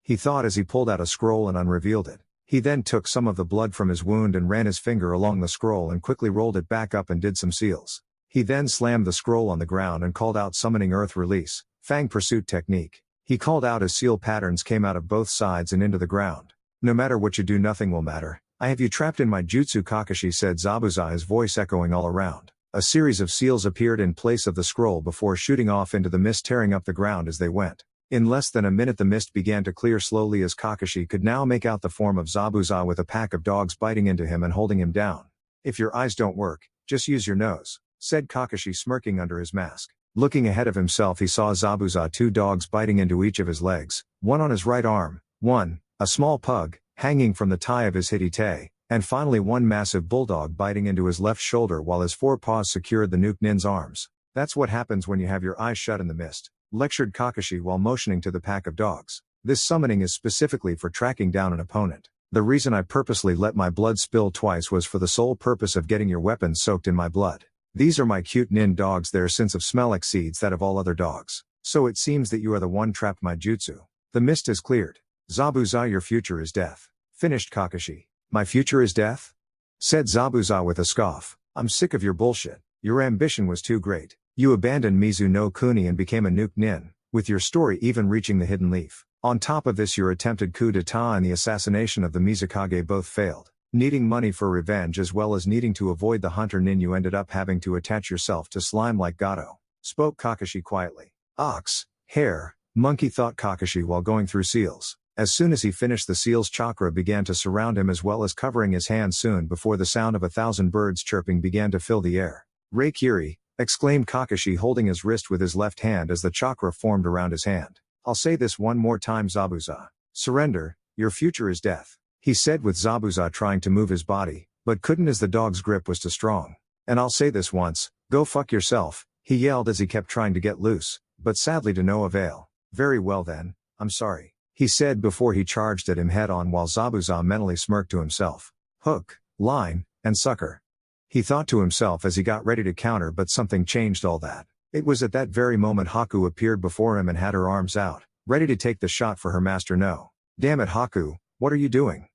he thought as he pulled out a scroll and unrevealed it. He then took some of the blood from his wound and ran his finger along the scroll and quickly rolled it back up and did some seals. He then slammed the scroll on the ground and called out Summoning Earth Release, Fang Pursuit Technique. He called out as seal patterns came out of both sides and into the ground. "No matter what you do, nothing will matter. I have you trapped in my jutsu," Kakashi said, Zabuza, his voice echoing all around. A series of seals appeared in place of the scroll before shooting off into the mist, tearing up the ground as they went. In less than a minute the mist began to clear slowly as Kakashi could now make out the form of Zabuza with a pack of dogs biting into him and holding him down. "If your eyes don't work, just use your nose," said Kakashi, smirking under his mask. Looking ahead of himself, he saw Zabuza 2 dogs biting into each of his legs, one on his right arm, one, a small pug, hanging from the tie of his hitite, and finally one massive bulldog biting into his left shoulder while his 4 paws secured the nuke nin's arms. "That's what happens when you have your eyes shut in the mist," lectured Kakashi while motioning to the pack of dogs. "This summoning is specifically for tracking down an opponent. The reason I purposely let my blood spill twice was for the sole purpose of getting your weapons soaked in my blood. These are my cute nin dogs. Their sense of smell exceeds that of all other dogs. So it seems that you are the one trapped my jutsu. The mist has cleared. Zabuza, your future is death," finished Kakashi. "My future is death?" said Zabuza with a scoff. "I'm sick of your bullshit. Your ambition was too great. You abandoned Mizu no Kuni and became a nuke nin, with your story even reaching the Hidden Leaf. On top of this, your attempted coup d'etat and the assassination of the Mizukage both failed. Needing money for revenge as well as needing to avoid the hunter nin, you ended up having to attach yourself to slime like Gato, spoke Kakashi quietly. Ox, hare, monkey, thought Kakashi while going through seals. As soon as he finished, the seal's chakra began to surround him as well as covering his hands soon before the sound of 1,000 birds chirping began to fill the air. Reikiri, exclaimed Kakashi holding his wrist with his left hand as the chakra formed around his hand. I'll say this one more time, Zabuza. Surrender, your future is death. He said with Zabuza trying to move his body, but couldn't as the dog's grip was too strong. And I'll say this once, go fuck yourself, he yelled as he kept trying to get loose, but sadly to no avail. Very well then, I'm sorry, he said before he charged at him head on while Zabuza mentally smirked to himself. Hook, line, and sucker. He thought to himself as he got ready to counter, but something changed all that. It was at that very moment Haku appeared before him and had her arms out, ready to take the shot for her master. No. Damn it, Haku, what are you doing?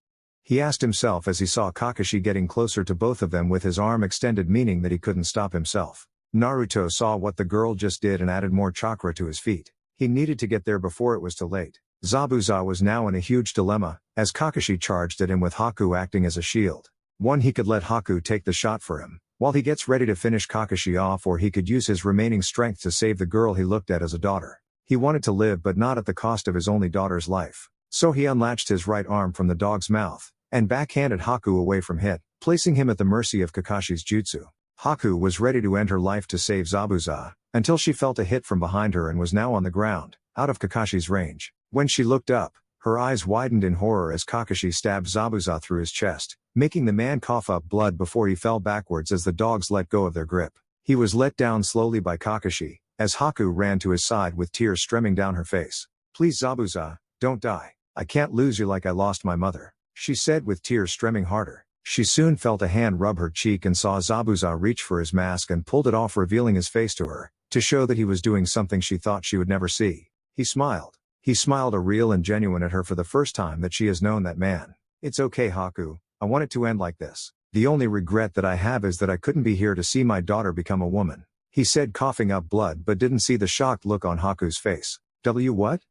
He asked himself as he saw Kakashi getting closer to both of them with his arm extended, meaning that he couldn't stop himself. Naruto saw what the girl just did and added more chakra to his feet. He needed to get there before it was too late. Zabuza was now in a huge dilemma, as Kakashi charged at him with Haku acting as a shield. One, he could let Haku take the shot for him, while he gets ready to finish Kakashi off, or he could use his remaining strength to save the girl he looked at as a daughter. He wanted to live, but not at the cost of his only daughter's life. So he unlatched his right arm from the dog's mouth, and backhanded Haku away from hit, placing him at the mercy of Kakashi's jutsu. Haku was ready to end her life to save Zabuza, until she felt a hit from behind her and was now on the ground, out of Kakashi's range. When she looked up, her eyes widened in horror as Kakashi stabbed Zabuza through his chest, making the man cough up blood before he fell backwards as the dogs let go of their grip. He was let down slowly by Kakashi, as Haku ran to his side with tears streaming down her face. Please Zabuza, don't die. I can't lose you like I lost my mother, she said with tears streaming harder. She soon felt a hand rub her cheek and saw Zabuza reach for his mask and pulled it off, revealing his face to her, to show that he was doing something she thought she would never see. He smiled. He smiled a real and genuine at her for the first time that she has known that man. It's okay, Haku, I want it to end like this. The only regret that I have is that I couldn't be here to see my daughter become a woman, he said, coughing up blood, but didn't see the shocked look on Haku's face. What?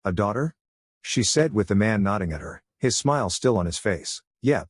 A daughter? She said with the man nodding at her, his smile still on his face. Yep.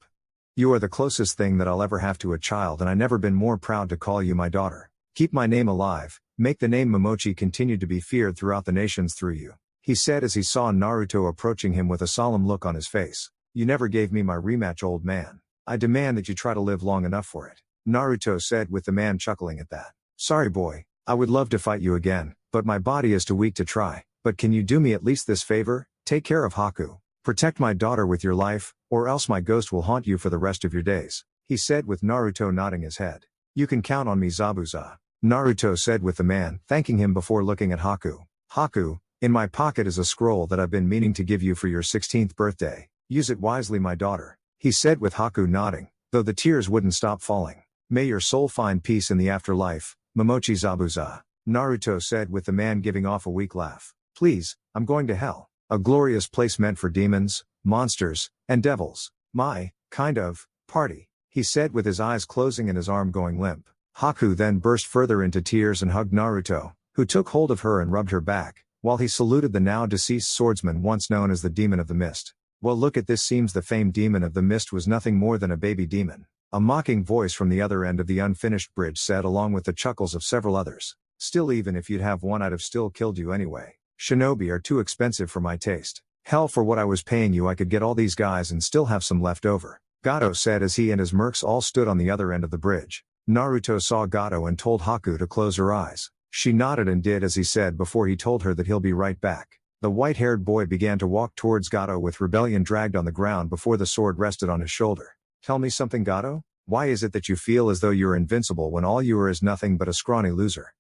You are the closest thing that I'll ever have to a child, and I never been more proud to call you my daughter. Keep my name alive, make the name Momochi continue to be feared throughout the nations through you, he said as he saw Naruto approaching him with a solemn look on his face. You never gave me my rematch, old man. I demand that you try to live long enough for it, Naruto said with the man chuckling at that. Sorry boy, I would love to fight you again, but my body is too weak to try. But can you do me at least this favor? Take care of Haku. Protect my daughter with your life, or else my ghost will haunt you for the rest of your days, he said with Naruto nodding his head. You can count on me, Zabuza, Naruto said with the man thanking him before looking at Haku. Haku, in my pocket is a scroll that I've been meaning to give you for your 16th birthday. Use it wisely, my daughter, he said with Haku nodding, though the tears wouldn't stop falling. May your soul find peace in the afterlife, Momochi Zabuza, Naruto said with the man giving off a weak laugh. Please, I'm going to hell. A glorious place meant for demons, monsters, and devils. My, kind of, party, he said with his eyes closing and his arm going limp. Haku then burst further into tears and hugged Naruto, who took hold of her and rubbed her back, while he saluted the now deceased swordsman once known as the Demon of the Mist. Well, look at this, seems the famed Demon of the Mist was nothing more than a baby demon, a mocking voice from the other end of the unfinished bridge said, along with the chuckles of several others. Still, even if you'd have one, I'd have still killed you anyway. Shinobi are too expensive for my taste. Hell, for what I was paying you I could get all these guys and still have some left over, Gato said as he and his mercs all stood on the other end of the bridge. Naruto saw Gato and told Haku to close her eyes. She nodded and did as he said before he told her that he'll be right back. The white-haired boy began to walk towards Gato with Rebellion dragged on the ground before the sword rested on his shoulder. Tell me something, Gato? Why is it that you feel as though you're invincible when all you are is nothing but a scrawny loser?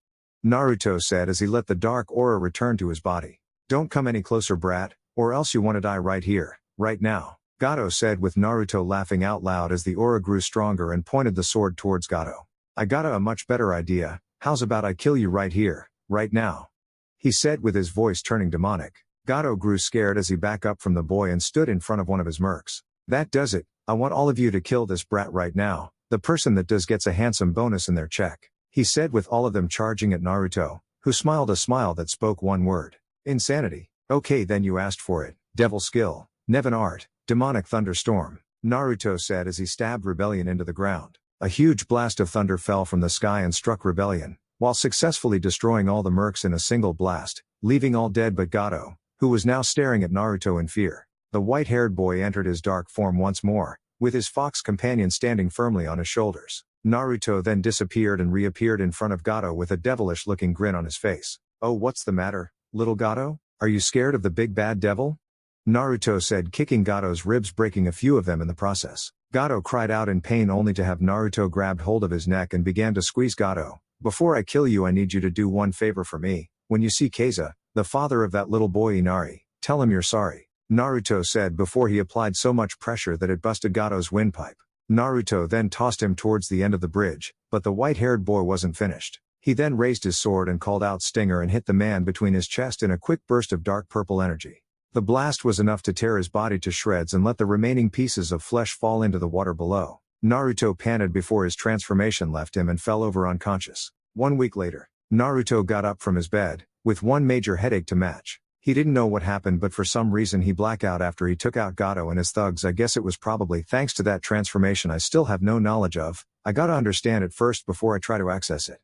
Naruto said as he let the dark aura return to his body. Don't come any closer, brat, or else you want to die right here, right now, Gato said with Naruto laughing out loud as the aura grew stronger and pointed the sword towards Gato. I got a much better idea. How's about I kill you right here, right now? He said with his voice turning demonic. Gato grew scared as he backed up from the boy and stood in front of one of his mercs. That does it. I want all of you to kill this brat right now. The person that does gets a handsome bonus in their check, he said with all of them charging at Naruto, who smiled a smile that spoke one word. Insanity. Okay, then you asked for it. Devil skill, Nevin art, demonic thunderstorm, Naruto said as he stabbed Rebellion into the ground. A huge blast of thunder fell from the sky and struck Rebellion, while successfully destroying all the mercs in a single blast, leaving all dead but Gato, who was now staring at Naruto in fear. The white-haired boy entered his dark form once more, with his fox companion standing firmly on his shoulders. Naruto then disappeared and reappeared in front of Gato with a devilish-looking grin on his face. Oh, what's the matter, little Gato? Are you scared of the big bad devil? Naruto said, kicking Gato's ribs, breaking a few of them in the process. Gato cried out in pain only to have Naruto grabbed hold of his neck and began to squeeze Gato. Before I kill you, I need you to do one favor for me. When you see Keiza, the father of that little boy Inari, tell him you're sorry, Naruto said before he applied so much pressure that it busted Gato's windpipe. Naruto then tossed him towards the end of the bridge, but the white-haired boy wasn't finished. He then raised his sword and called out Stinger and hit the man between his chest in a quick burst of dark purple energy. The blast was enough to tear his body to shreds and let the remaining pieces of flesh fall into the water below. Naruto panted before his transformation left him and fell over unconscious. 1 week later, Naruto got up from his bed, with one major headache to match. He didn't know what happened, but for some reason he blacked out after he took out Gato and his thugs. I guess it was probably thanks to that transformation I still have no knowledge of. I gotta understand it first before I try to access it,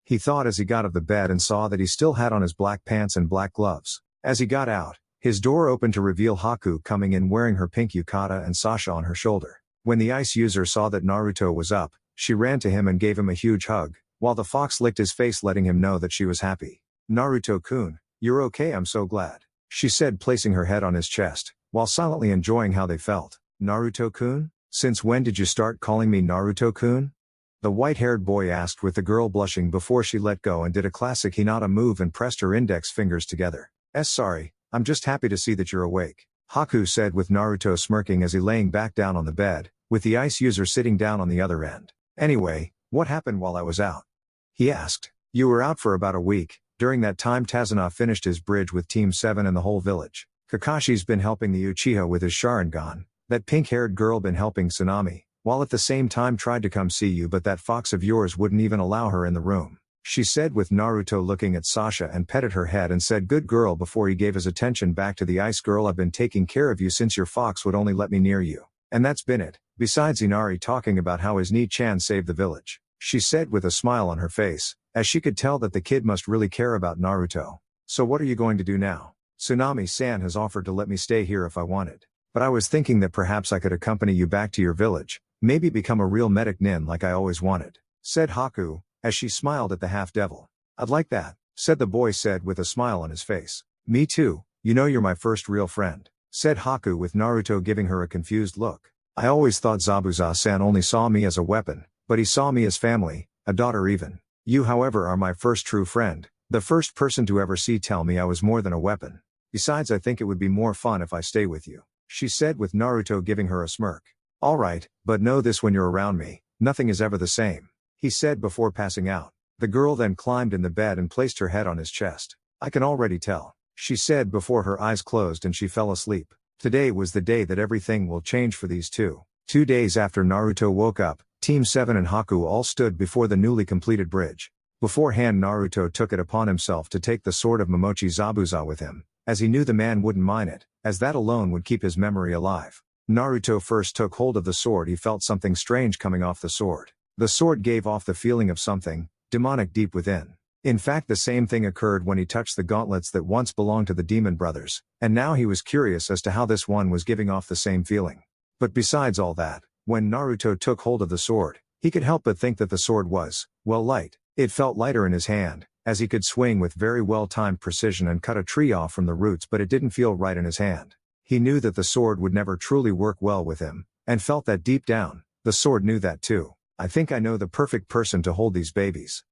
he thought as he got out of the bed and saw that he still had on his black pants and black gloves. As he got out, his door opened to reveal Haku coming in wearing her pink yukata and Sasha on her shoulder. When the ice user saw that Naruto was up, she ran to him and gave him a huge hug, while the fox licked his face letting him know that she was happy. Naruto-kun, you're okay, I'm so glad, she said placing her head on his chest, while silently enjoying how they felt. Naruto-kun? Since when did you start calling me Naruto-kun? The white-haired boy asked with the girl blushing before she let go and did a classic Hinata move and pressed her index fingers together. Sorry, I'm just happy to see that you're awake, Haku said with Naruto smirking as he laying back down on the bed, with the ice user sitting down on the other end. Anyway, what happened while I was out? He asked. You were out for about a week. During that time Tazuna finished his bridge with Team 7 and the whole village. Kakashi's been helping the Uchiha with his Sharingan. That pink-haired girl been helping Tsunami, while at the same time tried to come see you, but that fox of yours wouldn't even allow her in the room, she said with Naruto looking at Sasha and petted her head and said good girl before he gave his attention back to the ice girl. I've been taking care of you since your fox would only let me near you. And that's been it, besides Inari talking about how his Ni-chan saved the village, she said with a smile on her face, as she could tell that the kid must really care about Naruto. So what are you going to do now? Tsunami-san has offered to let me stay here if I wanted. But I was thinking that perhaps I could accompany you back to your village, maybe become a real medic nin like I always wanted, said Haku, as she smiled at the half-devil. I'd like that, said the boy said with a smile on his face. Me too, you know you're my first real friend, said Haku with Naruto giving her a confused look. I always thought Zabuza-san only saw me as a weapon, but he saw me as family, a daughter even. You however are my first true friend, the first person to ever tell me I was more than a weapon. Besides I think it would be more fun if I stay with you, she said with Naruto giving her a smirk. Alright, but know this, when you're around me, nothing is ever the same, he said before passing out. The girl then climbed in the bed and placed her head on his chest. I can already tell, she said before her eyes closed and she fell asleep. Today was the day that everything will change for these two. 2 days after Naruto woke up, Team 7 and Haku all stood before the newly completed bridge. Beforehand Naruto took it upon himself to take the sword of Momochi Zabuza with him, as he knew the man wouldn't mind it, as that alone would keep his memory alive. Naruto first took hold of the sword. He felt something strange coming off the sword. The sword gave off the feeling of something demonic deep within. In fact, the same thing occurred when he touched the gauntlets that once belonged to the demon brothers, and now he was curious as to how this one was giving off the same feeling. But besides all that, when Naruto took hold of the sword, he could help but think that the sword was, well, light. It felt lighter in his hand, as he could swing with very well-timed precision and cut a tree off from the roots, but it didn't feel right in his hand. He knew that the sword would never truly work well with him, and felt that deep down. The sword knew that too. I think I know the perfect person to hold these babies,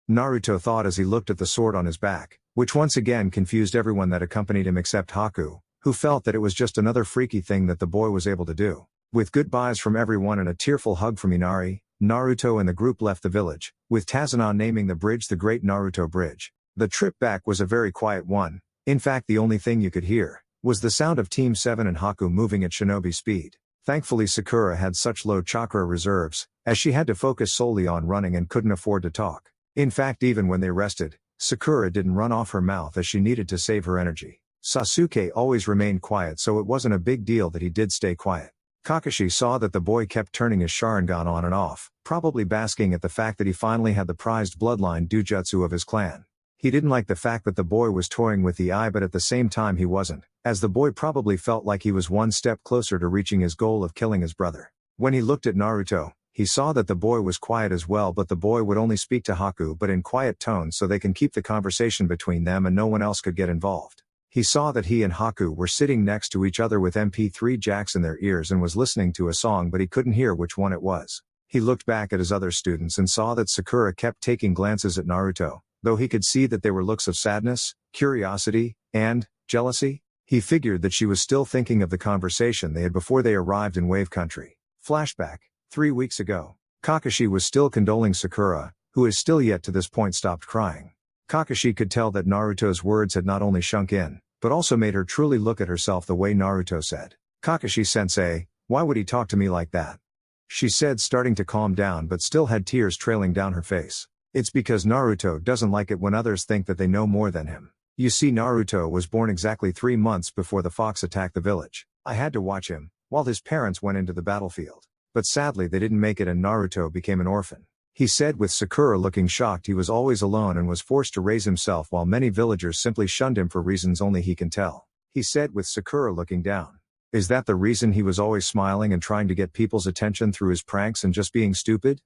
Naruto thought as he looked at the sword on his back, which once again confused everyone that accompanied him except Haku, who felt that it was just another freaky thing that the boy was able to do. With goodbyes from everyone and a tearful hug from Inari, Naruto and the group left the village, with Tazuna naming the bridge the Great Naruto Bridge. The trip back was a very quiet one. In fact, the only thing you could hear was the sound of Team 7 and Haku moving at shinobi speed. Thankfully Sakura had such low chakra reserves, as she had to focus solely on running and couldn't afford to talk. In fact, even when they rested, Sakura didn't run off her mouth as she needed to save her energy. Sasuke always remained quiet, so it wasn't a big deal that he did stay quiet. Kakashi saw that the boy kept turning his Sharingan on and off, probably basking at the fact that he finally had the prized bloodline dojutsu of his clan. He didn't like the fact that the boy was toying with the eye, but at the same time he wasn't, as the boy probably felt like he was one step closer to reaching his goal of killing his brother. When he looked at Naruto, he saw that the boy was quiet as well, but the boy would only speak to Haku but in quiet tones so they can keep the conversation between them and no one else could get involved. He saw that he and Haku were sitting next to each other with MP3 jacks in their ears and was listening to a song, but he couldn't hear which one it was. He looked back at his other students and saw that Sakura kept taking glances at Naruto, though he could see that they were looks of sadness, curiosity, and jealousy. He figured that she was still thinking of the conversation they had before they arrived in Wave Country. Flashback. 3 weeks ago. Kakashi was still condoling Sakura, who is still yet to this point stopped crying. Kakashi could tell that Naruto's words had not only sunk in, but also made her truly look at herself the way Naruto said. "Kakashi-sensei, why would he talk to me like that?" she said, starting to calm down but still had tears trailing down her face. "It's because Naruto doesn't like it when others think that they know more than him. You see, Naruto was born exactly 3 months before the fox attacked the village. I had to watch him, while his parents went into the battlefield. But sadly they didn't make it and Naruto became an orphan," he said, with Sakura looking shocked. "He was always alone and was forced to raise himself while many villagers simply shunned him for reasons only he can tell," he said, with Sakura looking down. "Is that the reason he was always smiling and trying to get people's attention through his pranks and just being stupid?"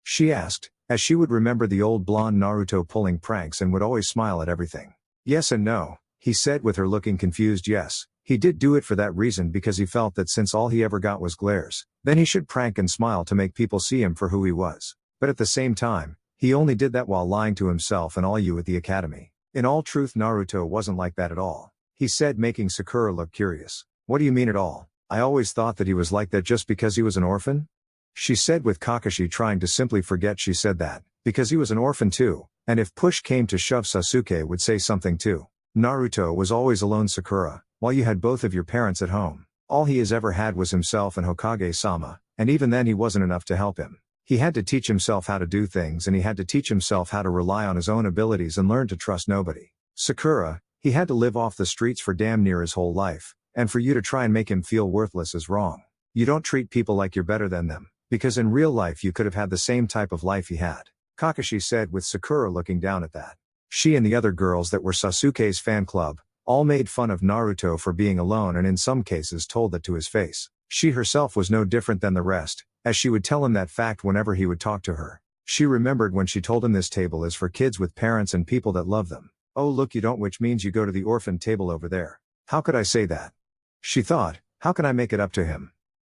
she asked, as she would remember the old blonde Naruto pulling pranks and would always smile at everything. "Yes and no," he said, with her looking confused. "Yes, he did do it for that reason, because he felt that since all he ever got was glares, then he should prank and smile to make people see him for who he was. But at the same time, he only did that while lying to himself and all you at the academy. In all truth, Naruto wasn't like that at all," he said, making Sakura look curious. "What do you mean at all? I always thought that he was like that just because he was an orphan?" she said, with Kakashi trying to simply forget she said that, because he was an orphan too, and if push came to shove Sasuke would say something too. "Naruto was always alone, Sakura, while you had both of your parents at home. All he has ever had was himself and Hokage-sama, and even then he wasn't enough to help him. He had to teach himself how to do things, and he had to teach himself how to rely on his own abilities and learn to trust nobody. Sakura, he had to live off the streets for damn near his whole life, and for you to try and make him feel worthless is wrong. You don't treat people like you're better than them, because in real life you could have had the same type of life he had," Kakashi said, with Sakura looking down at that. She and the other girls that were Sasuke's fan club all made fun of Naruto for being alone, and in some cases told that to his face. She herself was no different than the rest, as she would tell him that fact whenever he would talk to her. She remembered when she told him this table is for kids with parents and people that love them. "Oh look, you don't, which means you go to the orphan table over there." How could I say that? She thought. How can I make it up to him?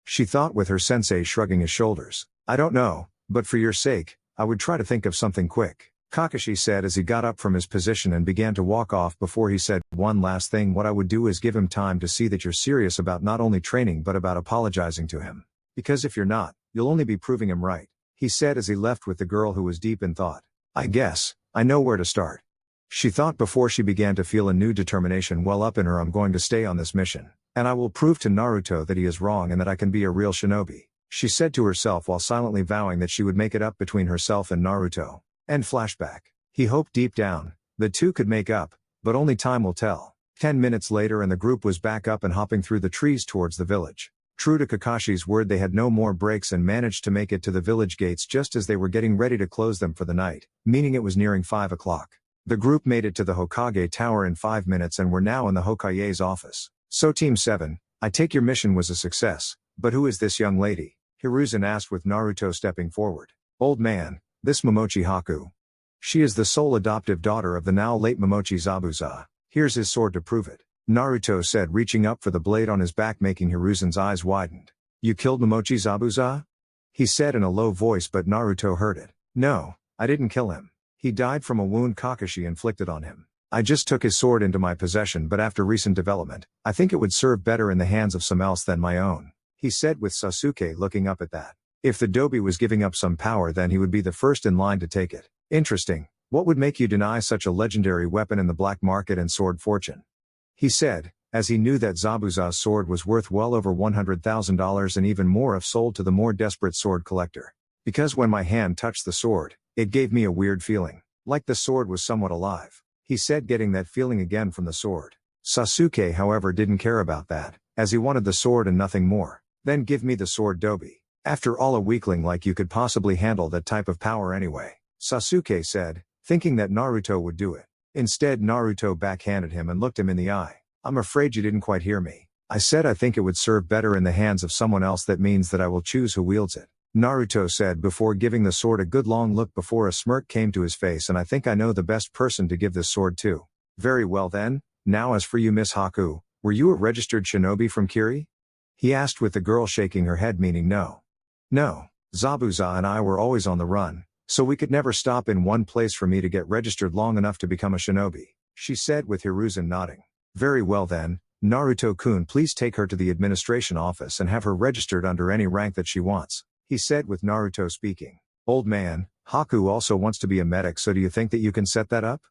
She thought, with her sensei shrugging his shoulders. "I don't know, but for your sake, I would try to think of something quick," Kakashi said as he got up from his position and began to walk off before he said, "One last thing, what I would do is give him time to see that you're serious about not only training but about apologizing to him. Because if you're not, you'll only be proving him right," he said as he left with the girl who was deep in thought. "I guess, I know where to start," she thought before she began to feel a new determination well up in her. "I'm going to stay on this mission, and I will prove to Naruto that he is wrong and that I can be a real shinobi," she said to herself while silently vowing that she would make it up between herself and Naruto. End flashback. He hoped deep down, the two could make up, but only time will tell. 10 minutes later and the group was back up and hopping through the trees towards the village. True to Kakashi's word, they had no more breaks and managed to make it to the village gates just as they were getting ready to close them for the night, meaning it was nearing 5 o'clock. The group made it to the Hokage Tower in 5 minutes and were now in the Hokage's office. "So Team 7, I take your mission was a success, but who is this young lady?" Hiruzen asked, with Naruto stepping forward. "Old man, this Momochi Haku. She is the sole adoptive daughter of the now late Momochi Zabuza. Here's his sword to prove it," Naruto said, reaching up for the blade on his back, making Hiruzen's eyes widened. "You killed Momochi Zabuza?" he said in a low voice, but Naruto heard it. "No, I didn't kill him. He died from a wound Kakashi inflicted on him. I just took his sword into my possession, but after recent development, I think it would serve better in the hands of some else than my own," he said, with Sasuke looking up at that. If the Dobi was giving up some power, then he would be the first in line to take it. "Interesting. What would make you deny such a legendary weapon in the black market and sword fortune?" he said, as he knew that Zabuza's sword was worth well over $100,000 and even more if sold to the more desperate sword collector. "Because when my hand touched the sword, It gave me a weird feeling, like the sword was somewhat alive. He said, getting that feeling again from the sword. Sasuke, however, didn't care about that, as he wanted the sword and nothing more. Then give me the sword, Dobi. After all, a weakling like you could possibly handle that type of power anyway, Sasuke said, thinking that Naruto would do it. Instead, Naruto backhanded him and looked him in the eye. I'm afraid you didn't quite hear me. I said I think it would serve better in the hands of someone else. That means that I will choose who wields it, Naruto said before giving the sword a good long look before a smirk came to his face. And I think I know the best person to give this sword to. Very well then, now as for you, Miss Haku, were you a registered shinobi from Kiri? He asked with the girl shaking her head meaning no. No, Zabuza and I were always on the run, so we could never stop in one place for me to get registered long enough to become a shinobi, she said with Hiruzen nodding. Very well then, Naruto-kun, please take her to the administration office and have her registered under any rank that she wants, he said with Naruto speaking. Old man, Haku also wants to be a medic, so do you think that you can set that up?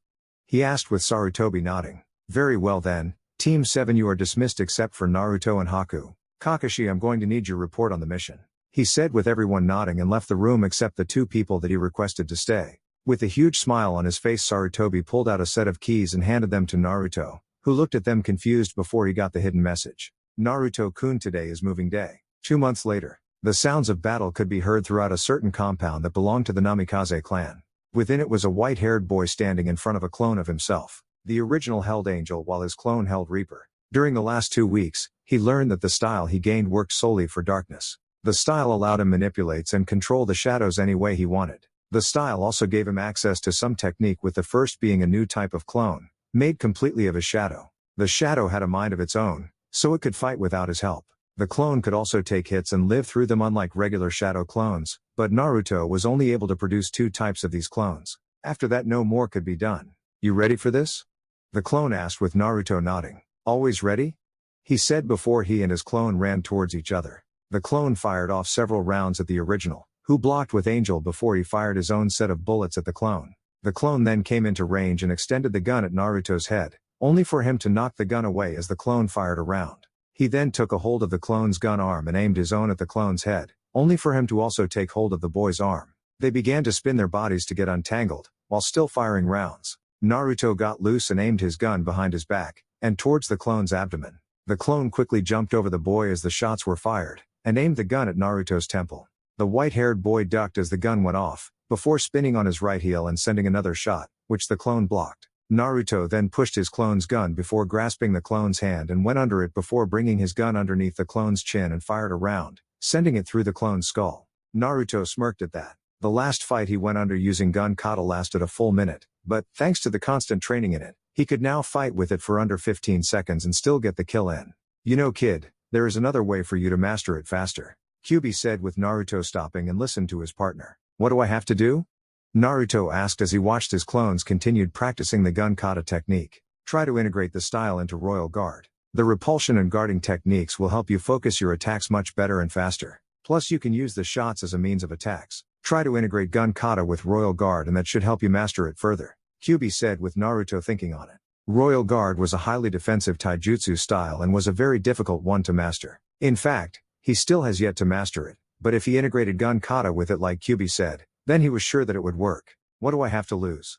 He asked with Sarutobi nodding. Very well then, Team 7, you are dismissed except for Naruto and Haku. Kakashi, I'm going to need your report on the mission, he said with everyone nodding, and left the room except the two people that he requested to stay. With a huge smile on his face, Sarutobi pulled out a set of keys and handed them to Naruto, who looked at them confused before he got the hidden message. Naruto-kun, today is moving day. 2 months later, the sounds of battle could be heard throughout a certain compound that belonged to the Namikaze clan. Within it was a white-haired boy standing in front of a clone of himself. The original held Angel while his clone held Reaper. During the last 2 weeks, he learned that the style he gained worked solely for darkness. The style allowed him manipulates and control the shadows any way he wanted. The style also gave him access to some technique, with the first being a new type of clone, made completely of his shadow. The shadow had a mind of its own, so it could fight without his help. The clone could also take hits and live through them unlike regular shadow clones, but Naruto was only able to produce 2 types of these clones. After that, no more could be done. You ready for this? The clone asked with Naruto nodding. Always ready? He said before he and his clone ran towards each other. The clone fired off several rounds at the original, who blocked with Angel before he fired his own set of bullets at the clone. The clone then came into range and extended the gun at Naruto's head, only for him to knock the gun away as the clone fired a round. He then took a hold of the clone's gun arm and aimed his own at the clone's head, only for him to also take hold of the boy's arm. They began to spin their bodies to get untangled, while still firing rounds. Naruto got loose and aimed his gun behind his back, and towards the clone's abdomen. The clone quickly jumped over the boy as the shots were fired, and aimed the gun at Naruto's temple. The white-haired boy ducked as the gun went off, before spinning on his right heel and sending another shot, which the clone blocked. Naruto then pushed his clone's gun before grasping the clone's hand and went under it before bringing his gun underneath the clone's chin and fired a round, sending it through the clone's skull. Naruto smirked at that. The last fight he went under using gun kata lasted a full minute, but, thanks to the constant training in it, he could now fight with it for under 15 seconds and still get the kill in. You know, kid, there is another way for you to master it faster, Kyuubi said with Naruto stopping and listened to his partner. What do I have to do? Naruto asked as he watched his clones continued practicing the gun kata technique. Try to integrate the style into Royal Guard. The repulsion and guarding techniques will help you focus your attacks much better and faster. Plus you can use the shots as a means of attacks. Try to integrate gun kata with Royal Guard and that should help you master it further, Kyuubi said with Naruto thinking on it. Royal Guard was a highly defensive taijutsu style and was a very difficult one to master. In fact, he still has yet to master it, but if he integrated gun kata with it like Kyuubi said, then he was sure that it would work. What do I have to lose?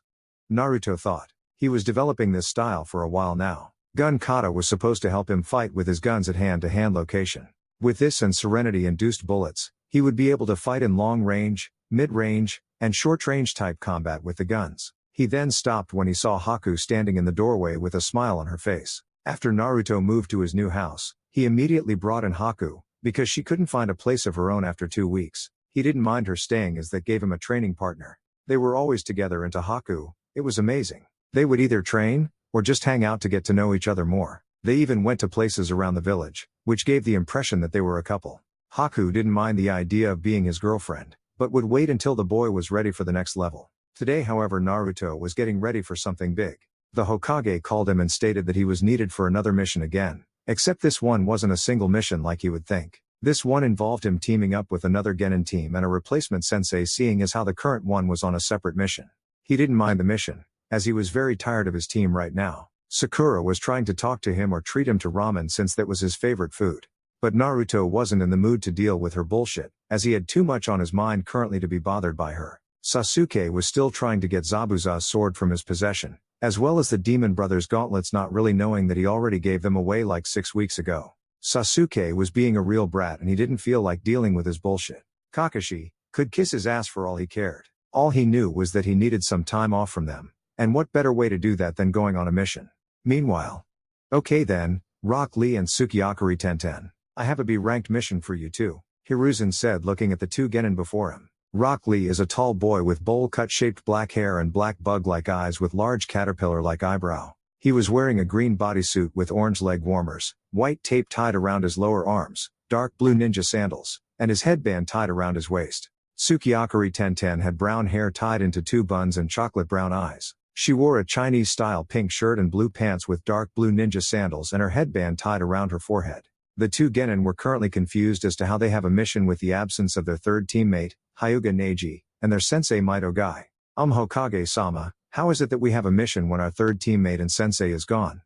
Naruto thought. He was developing this style for a while now. Gun kata was supposed to help him fight with his guns at hand-to-hand location. With this and Serenity-induced bullets, he would be able to fight in long-range, mid-range, and short-range type combat with the guns. He then stopped when he saw Haku standing in the doorway with a smile on her face. After Naruto moved to his new house, he immediately brought in Haku, because she couldn't find a place of her own after 2 weeks. He didn't mind her staying as that gave him a training partner. They were always together, and to Haku, it was amazing. They would either train, or just hang out to get to know each other more. They even went to places around the village, which gave the impression that they were a couple. Haku didn't mind the idea of being his girlfriend, but would wait until the boy was ready for the next level. Today, however, Naruto was getting ready for something big. The Hokage called him and stated that he was needed for another mission again, except this one wasn't a single mission like he would think. This one involved him teaming up with another genin team and a replacement sensei, seeing as how the current one was on a separate mission. He didn't mind the mission, as he was very tired of his team right now. Sakura was trying to talk to him or treat him to ramen since that was his favorite food. But Naruto wasn't in the mood to deal with her bullshit, as he had too much on his mind currently to be bothered by her. Sasuke was still trying to get Zabuza's sword from his possession, as well as the Demon Brothers' gauntlets, not really knowing that he already gave them away like 6 weeks ago. Sasuke was being a real brat and he didn't feel like dealing with his bullshit. Kakashi could kiss his ass for all he cared. All he knew was that he needed some time off from them, and what better way to do that than going on a mission. Meanwhile, okay then, Rock Lee and Sukiyakari Tenten, I have a B-ranked mission for you too, Hiruzen said, looking at the two genin before him. Rock Lee is a tall boy with bowl-cut shaped black hair and black bug-like eyes with large caterpillar-like eyebrow. He was wearing a green bodysuit with orange leg warmers, white tape tied around his lower arms, dark blue ninja sandals, and his headband tied around his waist. Sukiyakari Tenten had brown hair tied into two buns and chocolate brown eyes. She wore a Chinese-style pink shirt and blue pants with dark blue ninja sandals and her headband tied around her forehead. The two genin were currently confused as to how they have a mission with the absence of their third teammate, Hyuga Neji, and their sensei Mito Gai. Hokage-sama, how is it that we have a mission when our third teammate and sensei is gone?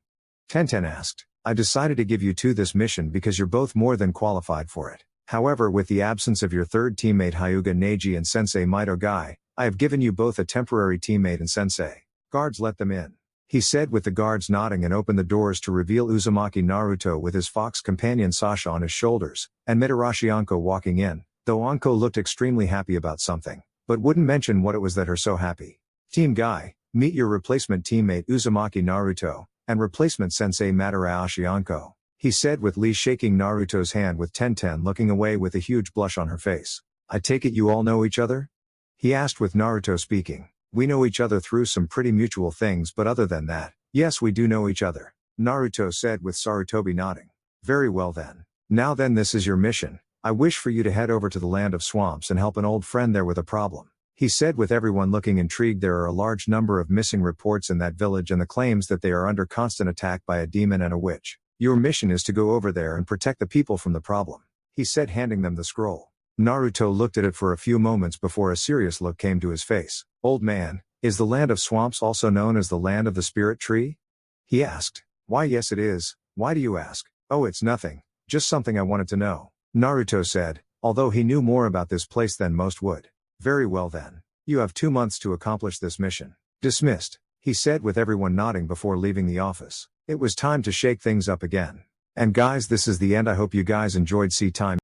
Tenten asked. I decided to give you two this mission because you're both more than qualified for it. However, with the absence of your third teammate Hyuga Neji and sensei Mito Gai, I have given you both a temporary teammate and sensei. Guards, let them in, he said, with the guards nodding, and opened the doors to reveal Uzumaki Naruto with his fox companion Sasha on his shoulders, and Mitarashi Anko walking in, though Anko looked extremely happy about something, but wouldn't mention what it was that her so happy. Team Guy, meet your replacement teammate Uzumaki Naruto, and replacement sensei Matarashi Anko, he said, with Lee shaking Naruto's hand with Tenten looking away with a huge blush on her face. I take it you all know each other? He asked, with Naruto speaking. We know each other through some pretty mutual things, but other than that, yes, we do know each other, Naruto said, with Sarutobi nodding. Very well then. Now then, this is your mission. I wish for you to head over to the land of swamps and help an old friend there with a problem, he said, with everyone looking intrigued. There are a large number of missing reports in that village and the claims that they are under constant attack by a demon and a witch. Your mission is to go over there and protect the people from the problem, he said, handing them the scroll. Naruto looked at it for a few moments before a serious look came to his face. Old man, is the land of swamps also known as the land of the spirit tree? He asked. Why, yes it is. Why do you ask? Oh, it's nothing, just something I wanted to know, Naruto said, although he knew more about this place than most would. Very well then. You have 2 months to accomplish this mission. Dismissed, he said, with everyone nodding before leaving the office. It was time to shake things up again. And guys, this is the end. I hope you guys enjoyed See Time.